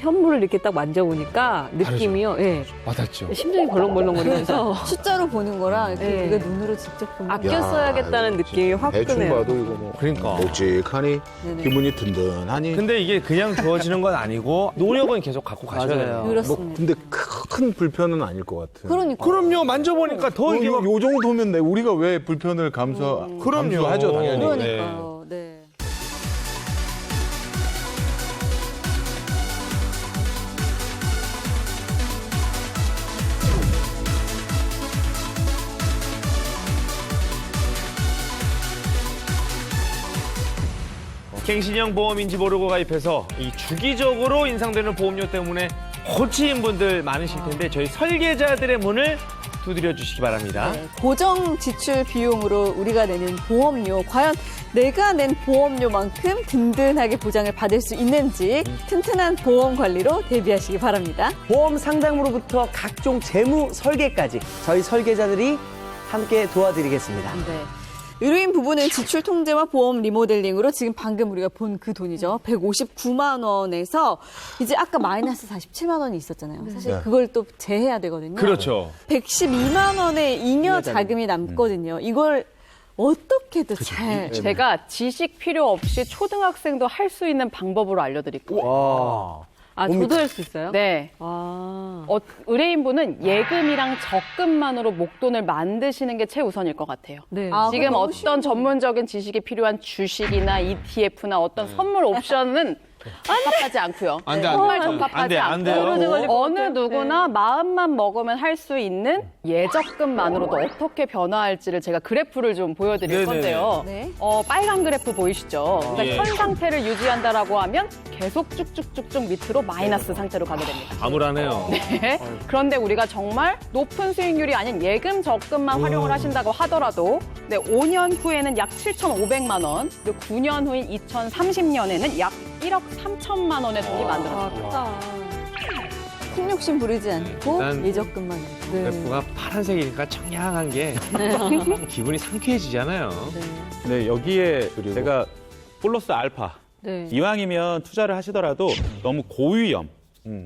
Speaker 8: 현물을 이렇게 딱 만져보니까 느낌이요. 예.
Speaker 10: 맞았죠.
Speaker 8: 심장이 벌렁벌렁거리면서
Speaker 1: 숫자로 보는 거랑 이렇게
Speaker 8: 네.
Speaker 1: 우리가 눈으로 직접 보면
Speaker 8: 아껴 써야겠다는 느낌이 확
Speaker 7: 대충
Speaker 8: 드네요.
Speaker 7: 봐도 이거 뭐
Speaker 10: 그러니까.
Speaker 7: 묵직하니
Speaker 1: 네네.
Speaker 7: 기분이 든든하니.
Speaker 10: 근데 이게 그냥 주어지는 건 아니고 노력은 계속 갖고 가셔야 돼요.
Speaker 1: 그렇습니다.
Speaker 7: 뭐 근데 큰 불편은 아닐 것 같은.
Speaker 1: 그러니까.
Speaker 10: 그럼요. 만져보니까 더 이게 막
Speaker 7: 요 정도면 우리가 왜 불편을 감수하죠 당연히.
Speaker 1: 그러니까요. 네.
Speaker 10: 갱신형 보험인지 모르고 가입해서 이 주기적으로 인상되는 보험료 때문에 고치인 분들 많으실 텐데 저희 설계자들의 문을 두드려 주시기 바랍니다.
Speaker 1: 네, 고정 지출 비용으로 우리가 내는 보험료, 과연 내가 낸 보험료만큼 든든하게 보장을 받을 수 있는지 튼튼한 보험 관리로 대비하시기 바랍니다.
Speaker 3: 보험 상담으로부터 각종 재무 설계까지 저희 설계자들이 함께 도와드리겠습니다.
Speaker 1: 네. 의료인 부부는 지출 통제와 보험 리모델링으로 지금 방금 우리가 본 그 돈이죠. 159만 원에서 이제 아까 마이너스 47만 원이 있었잖아요. 사실 그걸 또 제해야 되거든요.
Speaker 10: 그렇죠.
Speaker 1: 112만 원의 잉여 자금이 남거든요. 이걸 어떻게든 잘.
Speaker 5: 제가 지식 필요 없이 초등학생도 할 수 있는 방법으로 알려드릴게요.
Speaker 3: 와.
Speaker 8: 아, 저도 할 수 있어요?
Speaker 5: 네.
Speaker 8: 아.
Speaker 5: 의뢰인분은 예금이랑 적금만으로 목돈을 만드시는 게 최우선일 것 같아요.
Speaker 8: 네.
Speaker 1: 아,
Speaker 5: 지금
Speaker 1: 그거 너무
Speaker 5: 어떤
Speaker 1: 쉬운데.
Speaker 5: 전문적인 지식이 필요한 주식이나 ETF나 어떤 선물 옵션은 적합하지 않고요.
Speaker 10: 안 돼,
Speaker 5: 정말
Speaker 10: 안 돼.
Speaker 5: 적합하지
Speaker 10: 안 돼, 안
Speaker 5: 않고
Speaker 10: 돼요.
Speaker 5: 어느 누구나 마음만 먹으면 할 수 있는 예적금만으로도 어떻게 변화할지를 제가 그래프를 좀 보여드릴
Speaker 10: 네네네.
Speaker 5: 건데요.
Speaker 1: 네.
Speaker 5: 빨간 그래프 보이시죠? 그러니까
Speaker 10: 예.
Speaker 5: 현 상태를 유지한다라고 하면 계속 쭉쭉쭉쭉 밑으로 마이너스 상태로 가게 됩니다.
Speaker 10: 암울하네요.
Speaker 5: 네. 그런데 우리가 정말 높은 수익률이 아닌 예금 적금만 활용을 하신다고 하더라도 5년 후에는 약 7,500만 원, 그리고 9년 후인 2030년에는 약 1억 3천만 원의 돈이 만들어집니다.
Speaker 1: 큰 욕심 부리지 않고
Speaker 10: 일단
Speaker 1: 예적금만. 네.
Speaker 10: 그래프가 파란색이니까 청량한 게 기분이 상쾌해지잖아요.
Speaker 4: 네, 여기에 제가 플러스 알파.
Speaker 8: 네.
Speaker 4: 이왕이면 투자를 하시더라도 너무 고위험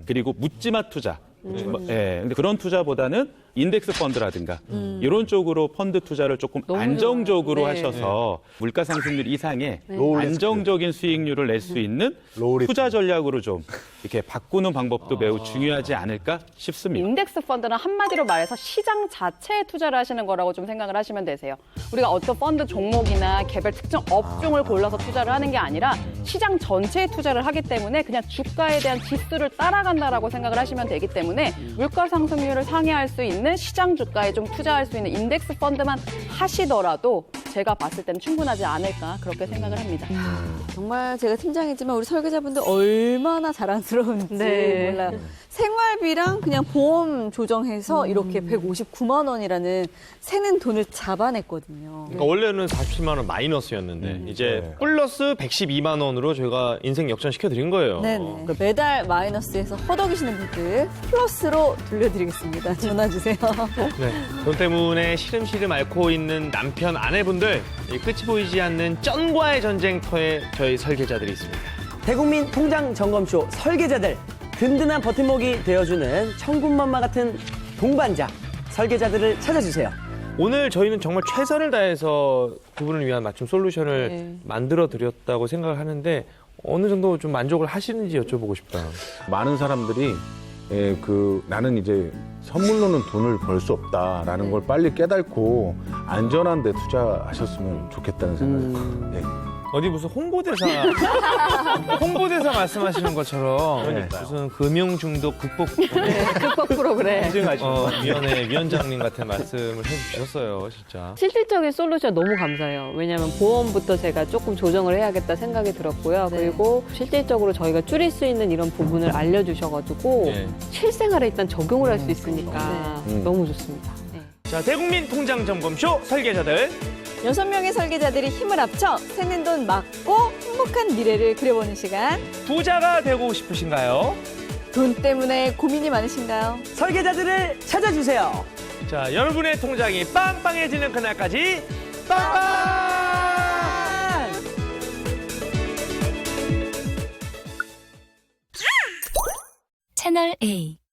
Speaker 4: 그리고 묻지마 투자. 예, 근데 그런 투자보다는 인덱스 펀드라든가 이런 쪽으로 펀드 투자를 조금
Speaker 8: 너무
Speaker 4: 안정적으로
Speaker 8: 좋아요. 네.
Speaker 4: 하셔서 물가 상승률 이상의
Speaker 7: 로우 리스크.
Speaker 4: 안정적인 수익률을 낼 수 있는
Speaker 7: 로우 리스크.
Speaker 4: 투자 전략으로 좀 이렇게 바꾸는 방법도 매우 중요하지 않을까 싶습니다.
Speaker 5: 인덱스 펀드는 한마디로 말해서 시장 자체에 투자를 하시는 거라고 좀 생각을 하시면 되세요. 우리가 어떤 펀드 종목이나 개별 특정 업종을 골라서 투자를 하는 게 아니라 시장 전체에 투자를 하기 때문에 그냥 주가에 대한 지수를 따라간다라고 생각을 하시면 되기 때문에 물가 상승률을 상회할 수 있는 시장 주가에 좀 투자할 수 있는 인덱스 펀드만 하시더라도 제가 봤을 때는 충분하지 않을까 그렇게 생각을 합니다.
Speaker 1: 정말 제가 팀장이지만 우리 설계자분들 얼마나 자랑스러운지
Speaker 8: 네.
Speaker 1: 몰라요. 생활비랑 그냥 보험 조정해서 이렇게 159만 원이라는 새는 돈을 잡아냈거든요.
Speaker 10: 그러니까 원래는 47만 원 마이너스였는데 이제 플러스 112만 원으로 저희가 인생 역전시켜 드린 거예요.
Speaker 1: 네네. 그러니까 매달 마이너스에서 허덕이시는 분들 플러스로 돌려드리겠습니다. 전화 주세요.
Speaker 10: 네. 돈 때문에 시름시름 앓고 있는 남편 아내분들 이 끝이 보이지 않는 쩐과의 전쟁터에 저희 설계자들이 있습니다.
Speaker 3: 대국민 통장 점검쇼 설계자들 든든한 버팀목이 되어주는 천군만마 같은 동반자 설계자들을 찾아주세요.
Speaker 10: 오늘 저희는 정말 최선을 다해서 두 분을 위한 맞춤 솔루션을
Speaker 8: 네.
Speaker 10: 만들어 드렸다고 생각을 하는데 어느 정도 좀 만족을 하시는지 여쭤보고 싶다.
Speaker 7: 많은 사람들이 나는 이제 선물로는 돈을 벌 수 없다라는 걸 빨리 깨닫고 안전한 데 투자하셨으면 좋겠다는 생각이 네.
Speaker 10: 어디 무슨 홍보대사 말씀하시는 것처럼 무슨 금융 중독 극복
Speaker 8: 극복 프로그램.
Speaker 10: 위원회 위원장님 같은 말씀을 해주셨어요, 진짜.
Speaker 8: 실질적인 솔루션 너무 감사해요. 왜냐하면 보험부터 제가 조금 조정을 해야겠다 생각이 들었고요. 그리고 실질적으로 저희가 줄일 수 있는 이런 부분을 알려주셔가지고
Speaker 10: 네.
Speaker 8: 실생활에 일단 적용을 할 수 있으니까 너무 좋습니다. 네.
Speaker 10: 자, 대국민 통장 점검쇼 설계자들
Speaker 1: 6명의 설계자들이 힘을 합쳐 새는 돈 막고 행복한 미래를 그려보는 시간.
Speaker 10: 부자가 되고 싶으신가요?
Speaker 1: 돈 때문에 고민이 많으신가요?
Speaker 3: 설계자들을 찾아주세요.
Speaker 10: 자, 여러분의 통장이 빵빵해지는 그날까지 빵빵!
Speaker 9: 채널 A